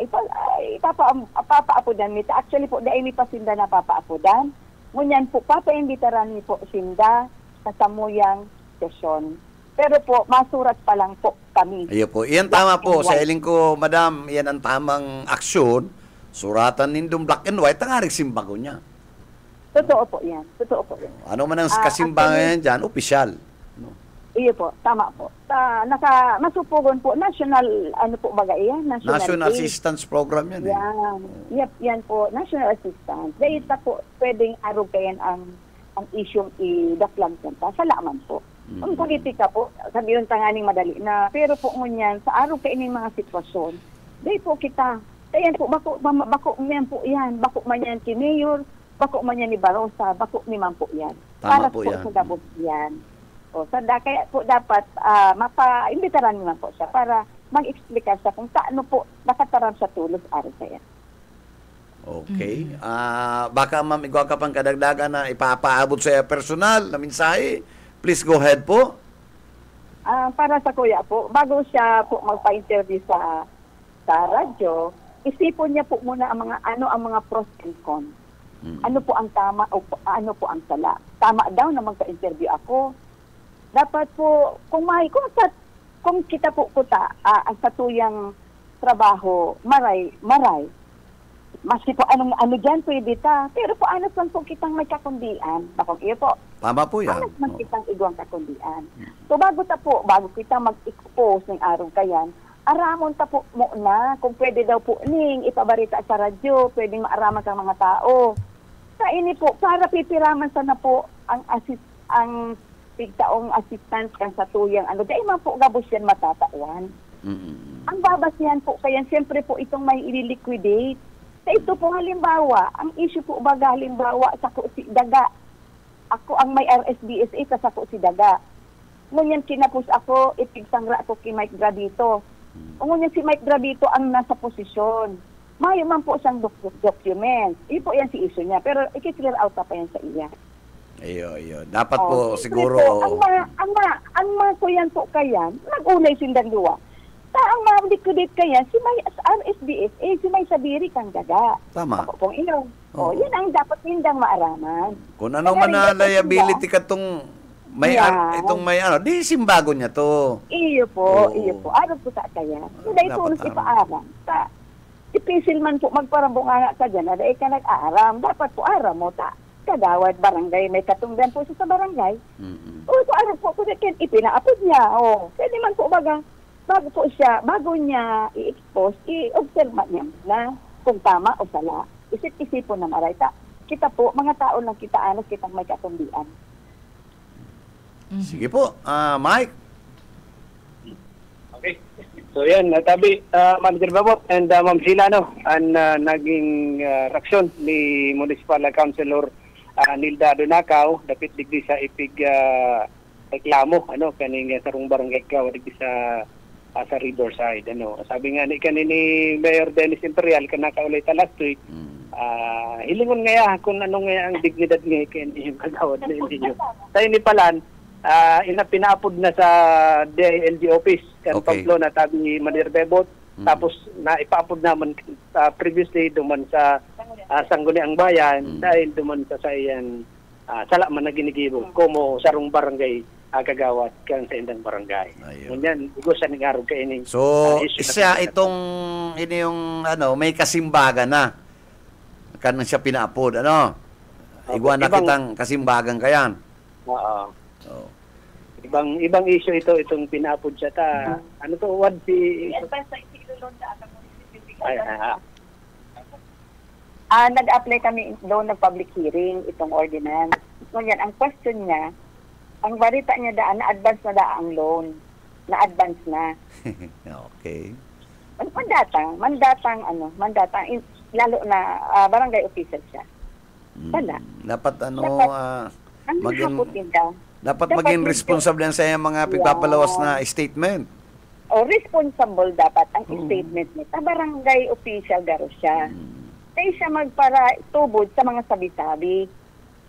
Papaapudan mi. Actually po, dahil mi pa sinda na papaapudan. Ngunyan po, papaimbitaran mi po sinda sa samuyang sesyon. Pero po, masurat pa lang po kami. Ayo po. Iyan tama po. Sa iling ko, Madam, iyan ang tamang aksyon. Suratan nindong black and white, ang aring simbago niya. Totoo po yan. Totoo po yan. Ano man ang kasimbangan dyan, opisyal. Iyo po, tama po. Masupugon po, national, ano po baga yan? National Assistance Program yan eh. Yan. Yep, yan po, national assistance. Dahil po, pwedeng arugayan ang isyong idaklang kanta. Salamat po. Ang politika po, sabihin tanganing madali na, pero po ngunyan, sa araw kayo ng mga sitwasyon, dahil po kita, ayan po, bako man po yan, bako man yan si Mayor, bako man yan ni Barosa, bako ni man po yan. Tama para po yan. Sa dabot yan. O, kaya po dapat mapa-imbitaran naman po siya para mag-explica siya kung paano po nakataram sa tulos araw kaya. Okay. Baka ma'am, ikaw ka pang kadagdagan na ipapaabot sa personal na mensahe. Please go ahead po. Para sa kuya po, bago siya po magpa-interview sa radyo, isipon niya po muna ang mga pros and cons. Ano po ang tama o ano po ang sala. Tama daw na magpa-interview ako. Dapat po, kung kita po kuta, ang satuyang trabaho, maray. Maski po ano dyan pwede ta. Pero po anas man po kitang may kakundian. Bakong iyo po. Tama po yan. Anas man kitang igwang kakundian. So bago kita mag-expose ng araw kayan, aramon ta po muna kung pwede daw po ning ipabarita sa radyo, pwedeng maaraman kang mga tao. Sa ini po, para pipiraman sana po ang pigtaong assistance kan sa tuyang dahil man po gabos yan matatawan. Ang babas yan po, kaya siyempre po itong may i-liquidate. Sa ito po halimbawa, ang issue po baga halimbawa sa si Daga. Ako ang may RSBSA sa si Daga. Ngunyan kinapos ako, ipigsangra ako kay Mike Gravito. Ngunyan si Mike Gravito ang nasa posisyon. Mayo man po siyang document. Iyon po yan si issue niya. Pero i-clear out pa yan sa iya. Iyo. Dapat po siguro. Po, ang mga po yan po kayan, nag-unay sindang duwa. Ang ma-liquidate kayan, si may RSBS, si may sabiri kang Daga. Tama. Ako pong ilaw. Yan ang dapat nindang maaraman. Kung ano man na liability ka itong di simbago niya to. Iyo po. Araw po sa kaya. Hindi tulos ipaaram. Ipisil man po magparambunga ka dyan, dahil ka nag-aaram. Dapat po aram mo kagawad barangay, may katunggan po siya sa barangay. O ito aram po, kung ipinaapod niya. Pwede man po bago niya i-expose, i-observe niya na kung tama o sala. Isip-isipon na maray. Kita po, mga tao lang kitang may katundian. Sige po, Mike. Okay. So yan, tabi, Ma'am Jerbabot and Ma'am Sheila, ang naging reaksyon ni Municipal Councilor Nilda Donacao, dapat digdi sa ipig reklamo, kaning sarong barangay ka, digdi sa Riverside. Sabi nga ni Mayor Dennis Imperial, kanakaulay last week, hilingon nga kung ano nga ang dignidad nga kaya kagawad na inyo. Tayo ni Palan, pinaapod na sa DILG office kan Pamplona tabi Manir Bebot, tapos naipaapod naman previously duman sa Sangguniang Bayan dahil duman sa sayan sala man na ginigibo como sarong barangay kagawad kan sa indang barangay. Ngunyan ugosan ng araw kainin. So isa itong yung may kasimbagan na kanang siya pinaapod igwa na kitang kasimbagan kayan. Oo. Ibang issue itong pinapod siya what si nag-apply kami doon ng public hearing itong ordinance. Ngunyan ang question niya ang balita niya daan, na-advance na daan ang loan. Na-advance na. Okay. Mandatang, lalo na barangay official siya. Wala. Dapat Ang haputin ka. dapat maging responsable yan sa mga pagpapalawas na statement. O responsible dapat ang statement niya. Sa barangay official garo siya. Kaya siya magpara tubod sa mga sabi-sabi.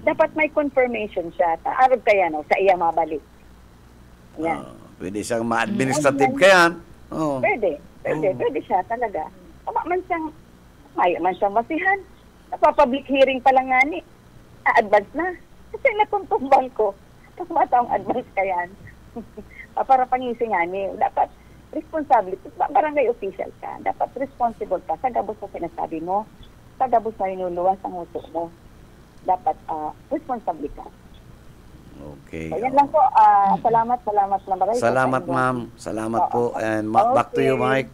Dapat may confirmation siya. Arog kaya sa iya mabalik. Yan. Pwede siyang ma-administrative kaya. Pwede siya talaga. Man siyang masihan. Napapublic hearing pa lang nga ni. Advance na. Kasi natutumbang ko. Tapos mataong advance kaya. Para pangising nga ni. Dapat responsibility. Barangay official ka. Dapat responsible ka. Sa gabos sa sinasabi mo. Sa gabos na inuluwas ang uso mo. Dapat responsible ka. Okay. So, yan lang po. Salamat na maray. Salamat, ma'am. Salamat po. And back to you, Mike.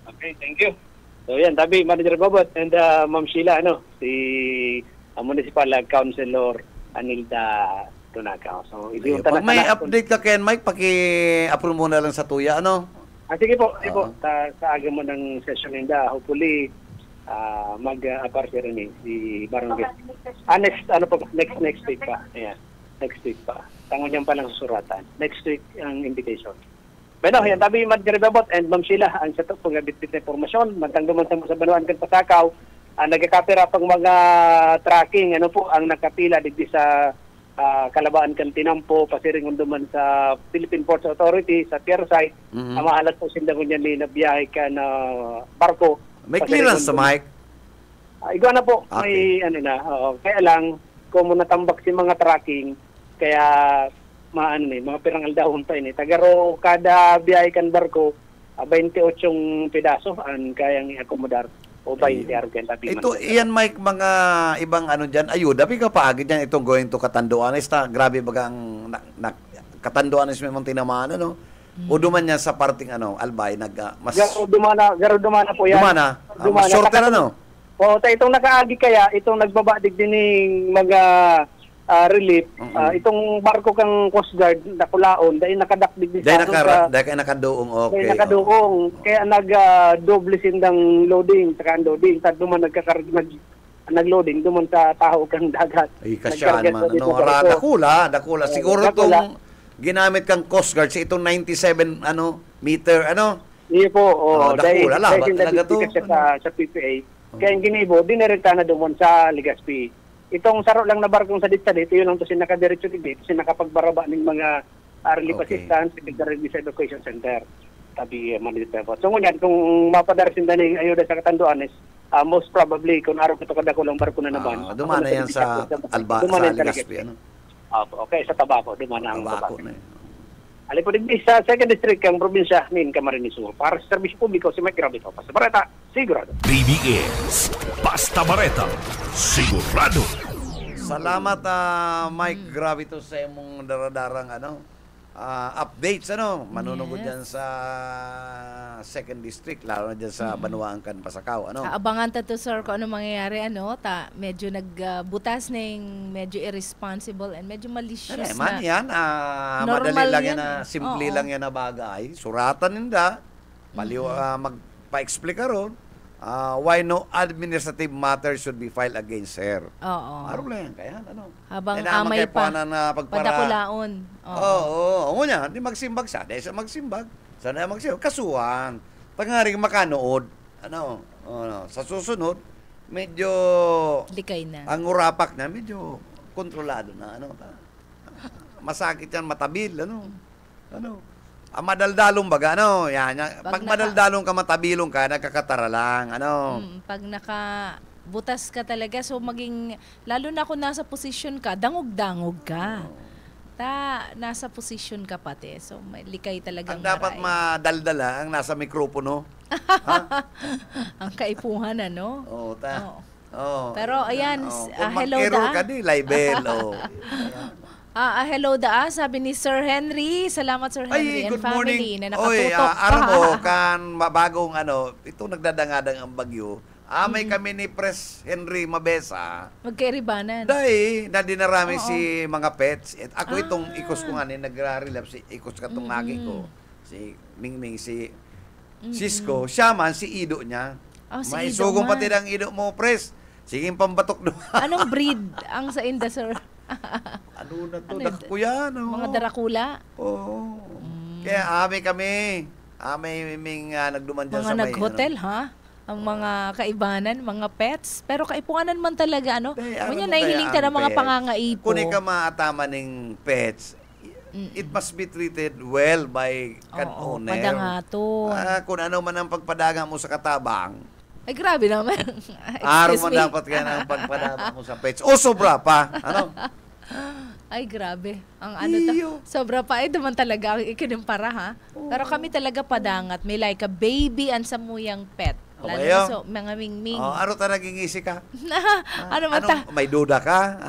Okay, thank you. So yan, tabi Manager Bobot and Ma'am Sheila, si Municipal Councilor Anilda Tunacao. So, Pag may update ka kay Mike, paki-approve muna lang sa tuya, sige po, sa aga mo ng session nila, hopefully, mag-aparte rin si Barangay. Next week pa. Yeah, next week pa. Tangon niyan pa lang susuratan. Next week ang invitation. Pero yan, tabi Manager Bobot and Ma'am Sheila, ang sa ito pong bit na informasyon, magtangduman sa Banuan kan Pasakaw, nagkakapira pang mga tracking, ang nakapila digdi sa Kalabaan kan Tinampo, pasiringon duman sa Philippine Ports Authority, sa pier site, mahalat po sindangon yan na biyahe ka na barko. May clearance sa Mike? Igaw na po, okay. May kaya lang, kung natambak si mga tracking, kaya mga pirang aldahon pa ini. Tagaro kada biyahe kan barko, 28 pedaso ang kayang i-accommodar o 20 argen. Ito, iyan Mike, mga ibang dyan, ayuda, ka paagid yan itong going to Catanduanes, grabe bagang Catanduanes may mong tinamaan, o duman yan sa parting Albay, mas... Garo dumana po yan. Dumana? Mas shorter O, itong nakaagi kaya, itong nagbabadig din ng mga relief, itong barko kang Coast Guard, nakulaon, dahil nakadakdig din sa... Dahil nakadoong, okay. Dahil nakadoong, kaya nag-double sindang loading, saka unloading, tad duman nag-loading, duman sa taho kang dagat. Ay, kasyan man. Dakula. Siguro itong ginamit kang Coast Guard, sa itong 97, meter, Iyo po, dakula, labat talaga to. Sa PPA, kaya yung ginibo, dinirekta na duman sa Legazpi. Itong saro lang na barkong sa dito, yun lang to sinakadiretso dito, sinakapagbaraba ng mga relief assistance, Relief Education Center, tabi Manila. So ngunyan, kung mapadaresin na ng ayuda sa Catanduanes, most probably, kung araw ito kadakulang barko na naman. Dumana yan sa Legazpi, okay, sa Tabaco, dumana ang Tabaco. Alipudigdi sa 2nd District ang probinsya ng Camarines Sur. Para sa serbisyo publiko, si Mike Gravito. Basta Bareta, sigurado. BBS, Basta Bareta, sigurado. Salamat, Mike Gravito, sa imong daradarang updates, manunugod dyan sa 2nd District, lalo na dyan sa Banuan kan Pasakaw, Abangan to sir kung ano mangyayari, medyo nagbutas ng medyo irresponsible and medyo malicious man yan, madali lang yan simple lang yan na bagay. Suratan ninda, magpa-explain ron, why no administrative matter should be filed against her. Araw lang yan, kaya habang amay pa, padakulaon. Ngunyan, di magsimbag siya, dahil siya magsimbag, sana magsimbag, kasuhan, tangaring makanood, sa susunod, medyo, likay na. Ang urapak na, medyo kontrolado na, masakit yan, matabil, madaldalong baga, yan, pag madaldalong ka, matabilong ka, nagkakatara lang, pag butas ka talaga, so maging, lalo na kung nasa posisyon ka, dangog-dangog ka. Nasa posisyon ka pati, so may likay talagang ang dapat madaldala, ang nasa mikropono. Ang kaipuhan, Pero ayan, hello ka di, libel, hello sabi ni Sir Henry. Salamat Sir Henry and family na nakatutok. Aram mo, kan bagong ito nagdadangadang ang bagyo, Amay kami ni Pres Henry Mabesa. Magkairibanan. Dahil na dinarami si mga pets. At ako itong ikos ko nga ni nagre-relapse si ikos ka itong lagi ko. Si Mingming, si Cisco. Siya man, si Ido niya. Si May Ido sugong man. pati ng Ido mo, Pres. Sige pambatok doon. Anong breed ang sa inda, sir? Ano na to? Ano Dako yan. Mga Dracula? Oo. Kaya kami. Ming nagduman dyan Mga sa may... nag-hotel, ha? Ang mga kaibanan, mga pets. Pero kaipuanan man talaga, ano? Kanya nahihiling ka ng mga pangangaipo. Kung ka maatama ng pets, it must be treated well by owner. Padangaton. Kung ano man ang pagpadaga mo sa katabang, Ay, grabe naman. araw man dapat ka ng pagpadaga mo sa pets. O sobra pa. Ano? Ay, grabe. Ang ano to, sobra pa. Ay, naman talaga ang ikinumpara, ha? Pero kami talaga padangat. May like a baby and samuyang pet. Lalo na so, mga mingming. Ano ta naging isi ka? Ano man ta? May duda ka?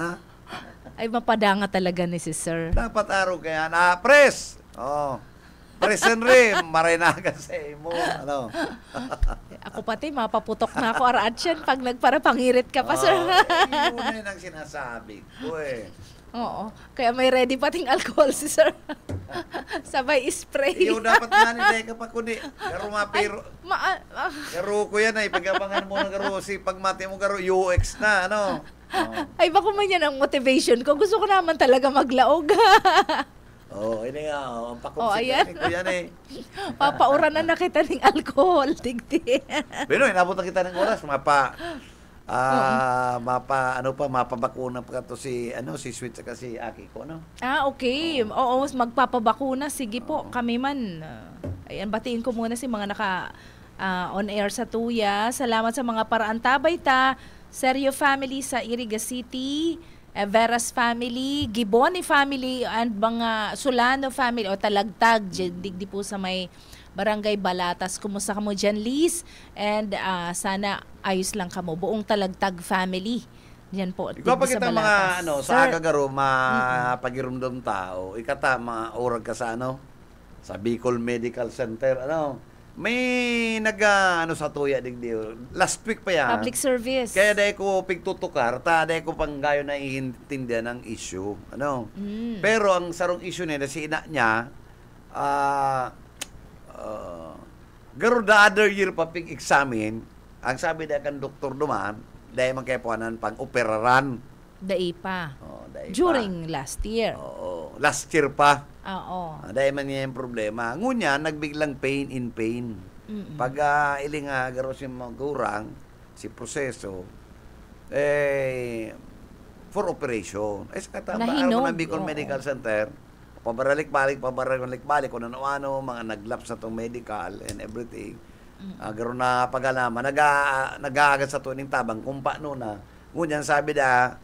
Ay, mapadangat talaga ni si Sir. Dapat araw kaya na, Pres! Pres Henry, marinagan sa imo. Ano? Ako pati, mapaputok na ako araatyan pag nagparapangirit ka pa, Sir. Yun na yun ang sinasabi ko Oo. Kaya may ready pating alcohol si Sir. Sabay spray. Iyo dapat nanilay ka pa kundi. Garo mapiro. Garo ko yan ay pagabangan mo ng garo si pagmati mo garo UX na ano. Ay baka man yan ang motivation ko. Gusto ko naman talaga maglaog. Ini nga ang pakonsider ko yan eh. Papauran na kita ng alcohol, tigti. Pero inabot na kita ng oras mapabakuna pa to si Sweet at si Aki ko, no? Okay. Oo, magpapabakuna. Sige po, kami man. Ayan, batiin ko muna si mga naka on air sa Tuya. Salamat sa mga paraan tabay ta. Sergio family sa Iriga City, Veras family, Giboni family, and mga Solano family o Talagtag, digdi po sa may Barangay Balatas. Kumusta ka mo dyan, Liz? And sana ayos lang ka mo. Buong Talagtag family. Yan po. Ikaw pag kita mga sa agagaro, mapagirumdom tao, ikata, maurag ka sa sa Bicol Medical Center, may sa Tuya digdi. Last week pa yan. Public service. Kaya dahil ko pigtutukar, dahil ko panggayo na iintindihan ng issue. Pero ang sarong issue nila, si ina niya, garo the other year pa pig-examine, ang sabi na kan doktor duman, dahil magkapuanan pang operaran. Dai pa. Dai during last year. Oo. Last year pa. Oo. Dahil man niya yung problema. Ngunya, nagbiglang pain in pain. Pag iling garo si magurang, si proseso, for operation. Sa kataba, ako ng Bicol Medical Center, pabalik-balik, kung ano-ano, mga naglaps na itong medical and everything. Garo na pag-alaman, nag-aagas sa tuning tabang, kung paano na. Ngunyan, sabi da,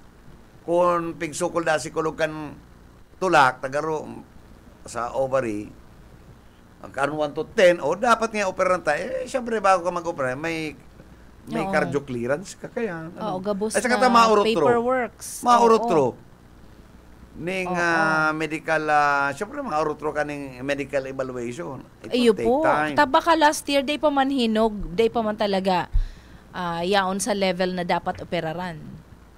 kung pigsukol da sikulog kan tulak, tagaro sa ovary, ang 1 to 10, dapat nga operan tayo. Siyempre, bago ka mag-opera, may cardio clearance ka kaya. Gabos na paperworks. Maurot-tro. Ning medical, siyempre maurot-tro ka ning medical evaluation. Iyo po. Taba ka last year, day pa man hinog, day pa man talaga yaon sa level na dapat operaran.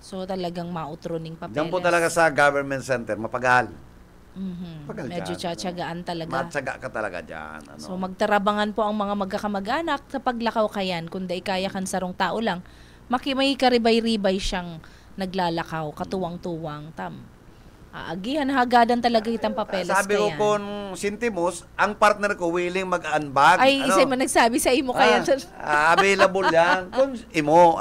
So talagang mautro ning papeles. Diyan po talaga sa government center, mapagal. Medyo tsatsagaan talaga. Matsaga ka talaga dyan. So magtarabangan po ang mga magkakamag-anak sa paglakaw kayan. Kung day kaya kan sarong tao lang, may karibay-ribay siyang naglalakaw, katuwang-tuwang. Agihan, hagadan talaga kitang papeles kayan. Sabi ko kung Sintimos, ang partner ko willing mag-unbag. Ay, isa mo nagsabi sa imo kaya. Available yan. Kung imo,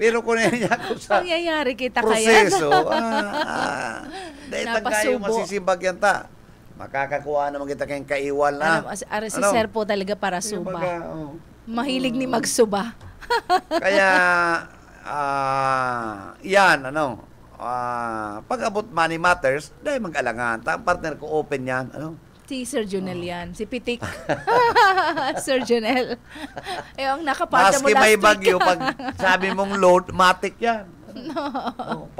Pero kung niya ako sa pangyayari kita proseso, dahil tayo masisibag yan ta. Makakakuha naman kita kayong kaiwal na. Si Sir po talaga para suba. Mahilig ni magsuba. Kaya, yan, pag abot money matters, dahil mag-alangan. Ang partner ko open yan. Si Sir Junel yan. Si Pitik. Sir Junel. Ang nakapata mo maski last may week. bagyo, pag sabi mong load, matik yan. 500!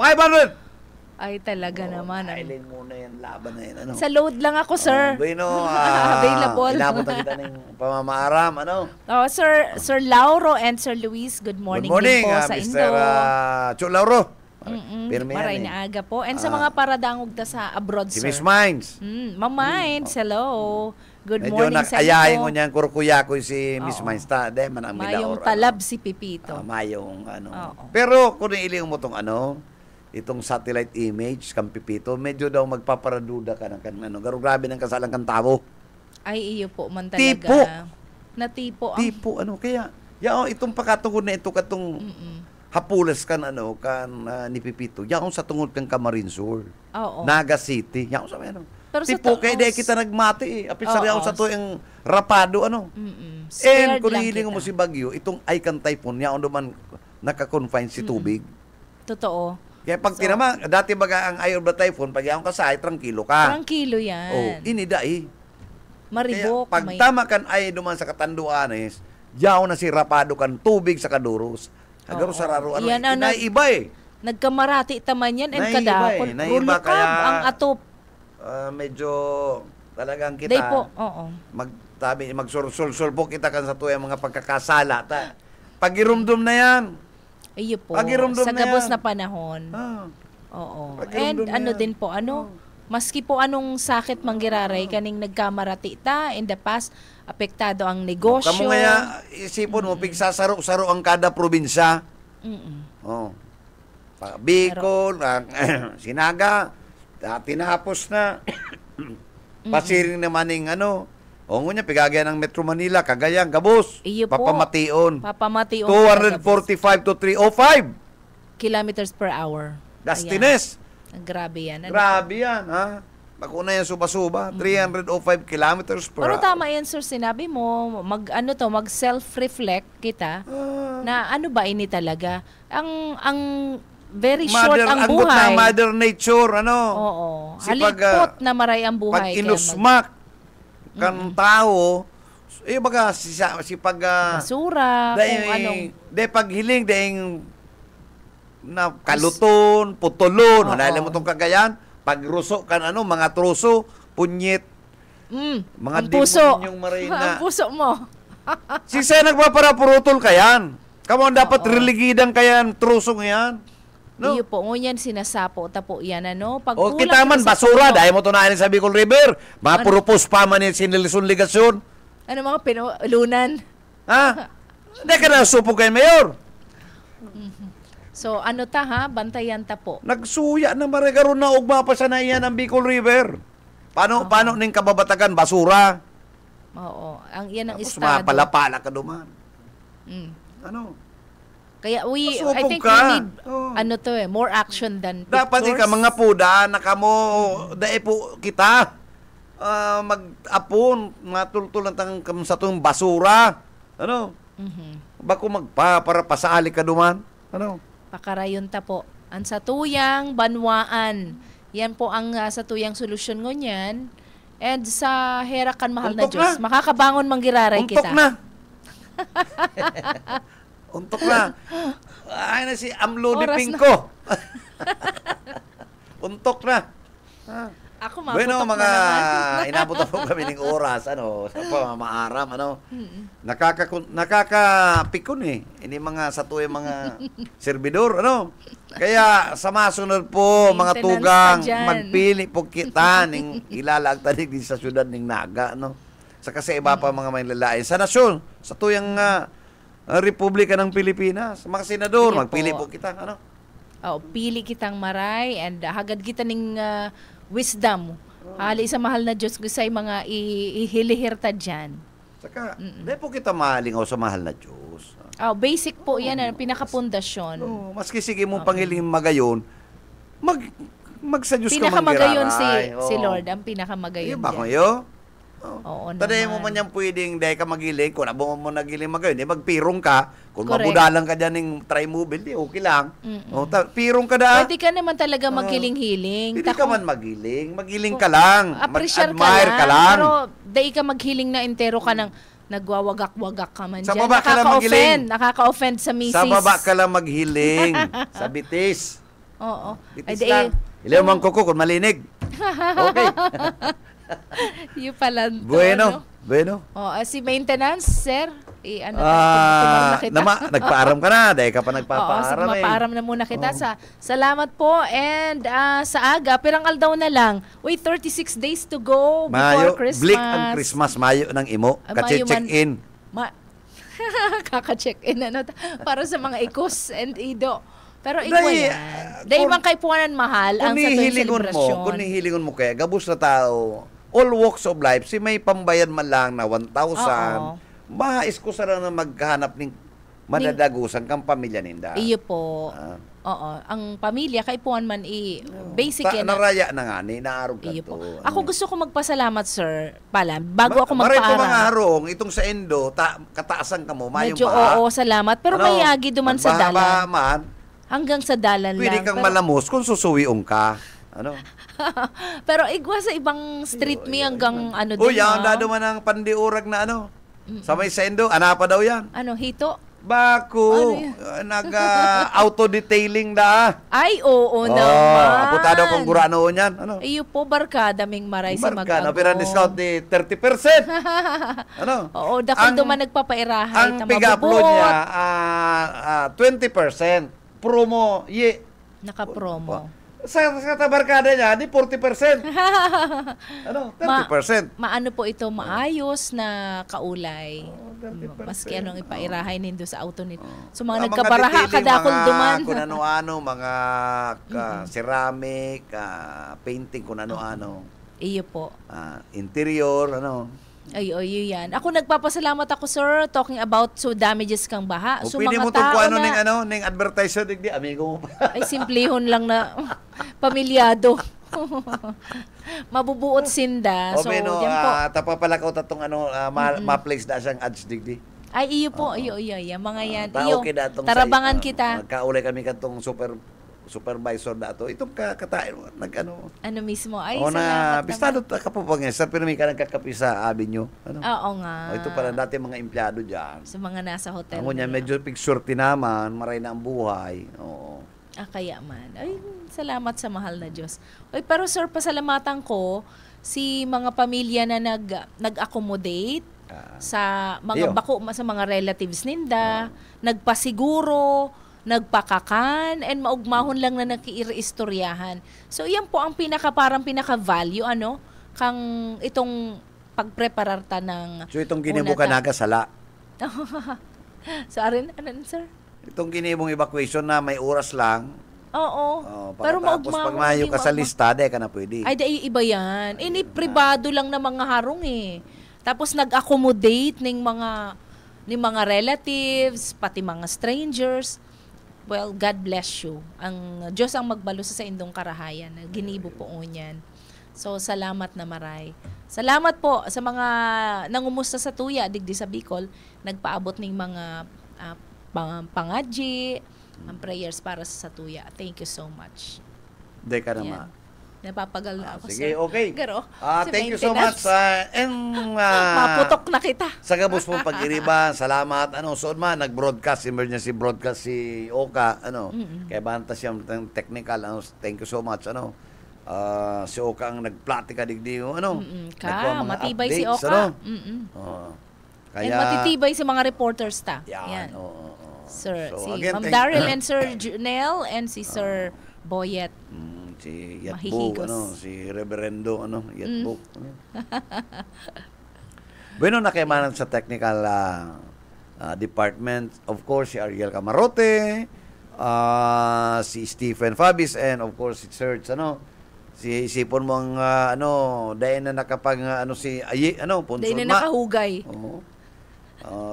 Ay, talaga naman. Ailing muna yan, laban na yan. Ano? Sa load lang ako, sir. Bueno, Available. inabutan kita ng pamamaaram. Ano? Oh, Sir Lauro and Sir Luis, good morning, Good morning, din po sa Mr. Indo. Chu Lauro. Maray na aga po. And sa mga paradangog ta sa abroad, Si sir. Miss Mines. Ma'am Mines, hello. Good Medyo morning sa nakayahin ko inyo. niyan, kurukuya ko si Miss Oo. Mines. De, man ang Mayong milaor. talab si Pipito. Mayong ano. Oo. Pero kung iling mo tong ano, itong satellite image kang Pipito, medyo daw magpaparaduda ka ng ano. Garo grabe ng kasalang kang tao. Ay, iyo po man talaga. Tipo. Natipo ang... Tipo, ano, kaya, itong pakatungod na ito, katong hapulas kan, ano, ni Pipito, yaong sa tungod kang Camarinesur, Oo. Naga City, yaong sa ano. Pero sa Tipo, kaya di taos- kita nagmati Apit sa Oo. yaong sa to yung rapado, ano. And Spared kung lang hiling kita. mo si Bagyo, itong Icon Typhoon, yaong naman nakakonfine si tubig. Totoo. Kaya pag tinama, dati baga ang Eye of the Typhoon, pag yaong kasay, tranquilo ka. Tranquilo yan. Oh, inidai. Maribok. Kaya pag tama kan ay duman sa katanduanes, yaw na si rapado kan tubig sa kaduros. Agaro Oo. sa raro ano, Yan ang naiba eh. Nagkamarati taman yan and Naiba kadakon. eh, naiba Rulukab kaya- ang atop. Medyo talagang kita Day po, oo. magsulsul po kita kan sa tuyang mga pagkakasala. Pagirumdum na yan. Iyo po. Pagirumdum Sa na gabos yan. na panahon. Ah, Oo. Pagirumdum And na yan. din po, maski po anong sakit manggiraray kaning nagkamarati ta in the past, apektado ang negosyo. Kamu nga isipon mo, pigsasaro-saro ang kada probinsya. Oh. Bicol, Sinaga, tinapos na. Pasiring naman ng ano. O ngunya, pigagaya ng Metro Manila, Cagayan, Gabos, Iyo po. Papamation. Papamation. 245 to 305. kilometers per hour. Dastines. Ayan. Grabe yan. Grabe yan, ha? Bakuna yan, suba-suba. 305 kilometers per Pero hour. tama yan, sir, sinabi mo, mag self-reflect kita na ano ba ini talaga? Ang very short ang Anggot buhay. na Mother Nature, ano? Oo. Sipag, Halipot na maray ang buhay. Pag kaya inusmak kan tao, baga si pag basura, kung anong... pag hiling daing na kaluton, putulon, Oo. mo tong Cagayan, pag ruso kan ano, mga truso, punyit, mga ang puso. demonyong marina. Ang puso mo. Si Sen nagpaparapurutol kayan. Kamo dapat religidang kayan truso ngayan. No? Iyo po, ngunyan sinasapo, tapo yan, ano? Pag O kulang kita man sa basura puno, dahil mo tunanin sa Bicol River. Mga purupos pa man yung sinilisun ligasyon. ano mga pinulunan? Ha? Hindi ka na supog kay Mayor. So, ano ta ha? Bantayan ta po. Nagsuya na maragaron na ugma pa sa naiyan ang Bicol River. Paano ning kababatagan? Basura. Oo. Yan ang Tapos estado. mapalapala ka duman. Ano? Kaya I Masupog think ka. we need, Oo. more action than Dapat pictures. ika mga puda na kamo dahil po kita mag-apon matultulan tang sa itong basura. Ano? Bako para pasali ka duman. Ano? Pakarayon ta po. Ang satuyang banwaan. Yan po ang satuyang solusyon ngunyan. And sa herakan mahal na Untok Diyos, na. makakabangon manggiraray Untok kita. na. Untok na. Ay na si Amlo ni Oras na. Pingko. Untok na. Ako maputok Bueno, na mga naman. inabot na po kami ng oras, ano, sa pamamaaram, ano. Nakakapikon eh. Ini mga satuay mga servidor, ano. Kaya sa masunod po, mga Maintenance tugang, pa dyan. magpili po kita ning ilalagtanig din sa syudad ning Naga, no. Sa kasi iba pa mga may lalain. Sa nasyon, sa tuyang Republika ng Pilipinas, mga senador, Sige magpili po. po kita, ano. Pili kitang maray and hagad kita ning wisdom. Hali sa mahal na Diyos gusay mga ihilihirta dyan. Saka, di po kita mahaling sa mahal na Diyos. Basic po yan, pinakapundasyon. No, maski sige mong pangiling magayon, magsa Diyos ka Pinakamagayon manggiraray. si Lord, ang pinakamagayon Ba dyan. kayo? Oo Taday mo naman. man yan pwedeng dahil ka magiling, kung nabo mo nagiling magayon, di magpirong ka, kung Correct. mabudalang ka dyan ng try-mobile, di okay lang. Pirong ka da. Pwede ka naman talaga maghiling-hiling. Hindi ka man magiling ka lang, Appreciate mag-admire ka lang. Pero dahil ka maghiling na entero ka ng nagwawagak-wagak ka man Sa dyan. baba ka lang maghiling. Nakaka-offend sa misis. Sa baba ka lang maghiling, sa bitis. Oo. Bitis Ay, lang. Ilaw man ko kung malinig. Okay. Yung pala. Bueno. Si maintenance, sir. Na kita. Nagpaaram ka na. Dahil ka pa nagpapaaram. Mapaaram na muna kita. Salamat po. And sa aga, pirangal daw na lang. Wait, 36 days to go before Christmas. Blink ang Christmas. Mayo ng imo. Kasi-check-in. Kaka-check-in. Para sa mga ikos and ido. Pero ikaw yan. Dahil bang kay puwanan mahal ang sa tuwing celebration. Kung nihilingon mo kaya, gabos na tao, all walks of life, si may pambayan man lang na 1,000, mahais ko sa na maghanap ng madadagusan kang pamilya ninda. Iyo po. Oo. Ang pamilya, kay puwan man basic yan. Naraya na nga ni, naarog ka to. Ako gusto ko magpasalamat, sir, pala, bago ako magpaaram. Maray ko mga harong, itong sa Endo, kataasan ka mo, mayong medyo salamat. Pero mayagi duman sa dalan. Man, hanggang sa dalan pwede lang. Pwede kang malamos kung susuwiong ka. Pero igwa sa ibang street me hanggang doon. Yan dado man ang pandiurag na sa may Sendo, pa daw yan. Hito? Bako, auto-detailing da. Ay, oo naman. Aputado kong gurano yan. Iyo po, barkada ming maray si mag-ago. Barkada, pero discount di 30%. Oo, dakol duman nagpapairahay. Ang pigaplo niya, 20%. Promo, naka-promo. Sa tabarkada niya, di 40%. 30%. Maano po ito, maayos na kaulay. Maski anong ipairahay nindo sa auto nito. So mga nagkabaraha, kadakol duman. Kung ano-ano, mga ceramic, painting, kung ano-ano. Iyo po. Interior, Ay, yan. Ako nagpapasalamat ako, sir, talking about damages kang baha. So pwede mga mo tao ning advertiser digdi, amigo mo pa. Ay, simplihon lang na pamilyado. Mabubuot sinda. So, yan po. Tapapalakaw tatong ma-place da siyang ads digdi. Ay, iyo po. Iyo. Mga yan. Iyo, tarabangan kita. Kaulay kami katong supervisor dato. Itong katain mo, Ano mismo? Ay, salamat naman. Bistado ka po pag sir, pero may ka nagkakapi sa avenue. Oo nga. Ito pala dati mga empleyado dyan. Sa mga nasa hotel. Ako niya, medyo picture naman, maray na ang buhay. Oo. Kaya man. Ay, salamat sa mahal na Diyos. Ay, pero sir, pasalamatan ko si mga pamilya na nag-accommodate sa mga sa mga relatives ninda, nagpasiguro, nagpakakan, and maugmahon lang na nakiistoryahan. So, yan po ang parang pinaka-value, kang itong pagprepararta ng So, itong ginibukan nagasala. So, arin, sir? Itong ginibong evacuation na may oras lang. Oo. Pero maugmahon. Pag mayo ka sa lista, ka na pwede. Ay, iba yan. Pribado lang na mga harong Tapos, nag-accommodate ng mga relatives, pati mga strangers. Well, God bless you. Ang Diyos ang magbalo sa indong karahayan. Ginibo po niyan. So, salamat na maray. Salamat po sa mga nangumusta sa tuya, digdi sa Bicol, nagpaabot ng mga pangadji, ang prayers para sa tuya. Thank you so much. Hindi ka naman. Napapagal na ako, sige, sir. okay. Garo, thank you so much. Maputok na kita. Sa gabos mong pag-iriban, salamat. Soon man, nag-broadcast, emergency broadcast si Oka. Kaya banta siya ng technical. Thank you so much. Si Oka ang nagplatika digdi. Matibay si Oka. Kaya, and matitibay si mga reporters ta. Yan. Sir, so, si again, Ma'am Daryl and Sir Junel and si Sir Boyet. Si Yatbo, si Reverendo, Yatbo. Bueno, nakaimanan sa technical department, of course, si Ariel Camarote, si Stephen Fabis, and of course, si Serge, si isipon mo ang, dahil na nakapag, si Ayi, Punson Ma. Dahil na nakahugay.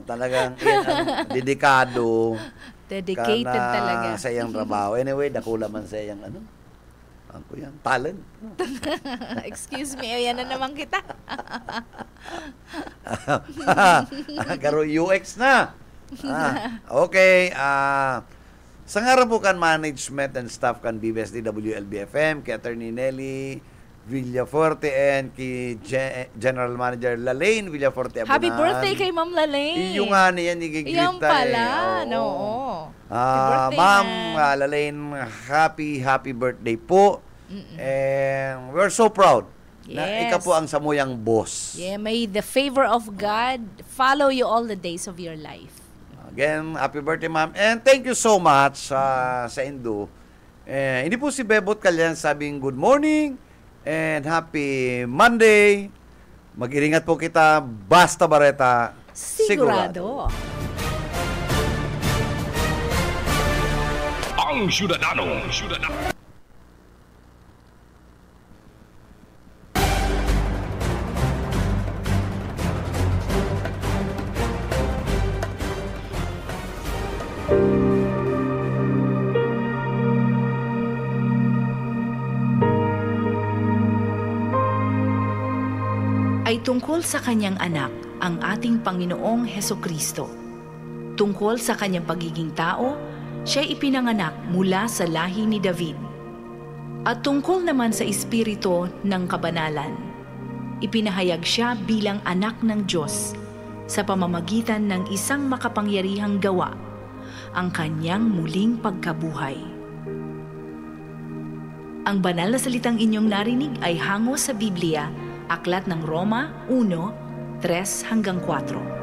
Talagang, yan ang dedikado. Dedicated talaga. Sa iyang trabaho. Anyway, dakula man sa iyang, ako yan, talent. Excuse me, ayan na naman kita. Garo UX na. Okay. Sa ngarapukan management and staff kan BBSD WLBFM, kay Attorney Nelly Villaforte and kay General Manager Lalaine Villaforte Abunan. Happy birthday kay Ma'am Lalaine. Yung nga niyan, igigita. Yung pala, Ma'am Lalaine, happy birthday po. And we're so proud na Yes. ikaw po ang samuyang boss. Yeah, may the favor of God follow you all the days of your life. Again, happy birthday, ma'am. And thank you so much sa Indo. Hindi po si Bebot Kalyan sabing good morning and happy Monday. Mag-iringat po kita. Basta Bareta. Sigurado. Ang Ciudadano. Ay tungkol sa kanyang anak, ang ating Panginoong Hesukristo. Tungkol sa kanyang pagiging tao, siya'y ipinanganak mula sa lahi ni David. At tungkol naman sa espiritu ng kabanalan, ipinahayag siya bilang anak ng Diyos sa pamamagitan ng isang makapangyarihang gawa, ang kanyang muling pagkabuhay. Ang banal na salitang inyong narinig ay hango sa Biblia, Aklat ng Roma 1:3-4.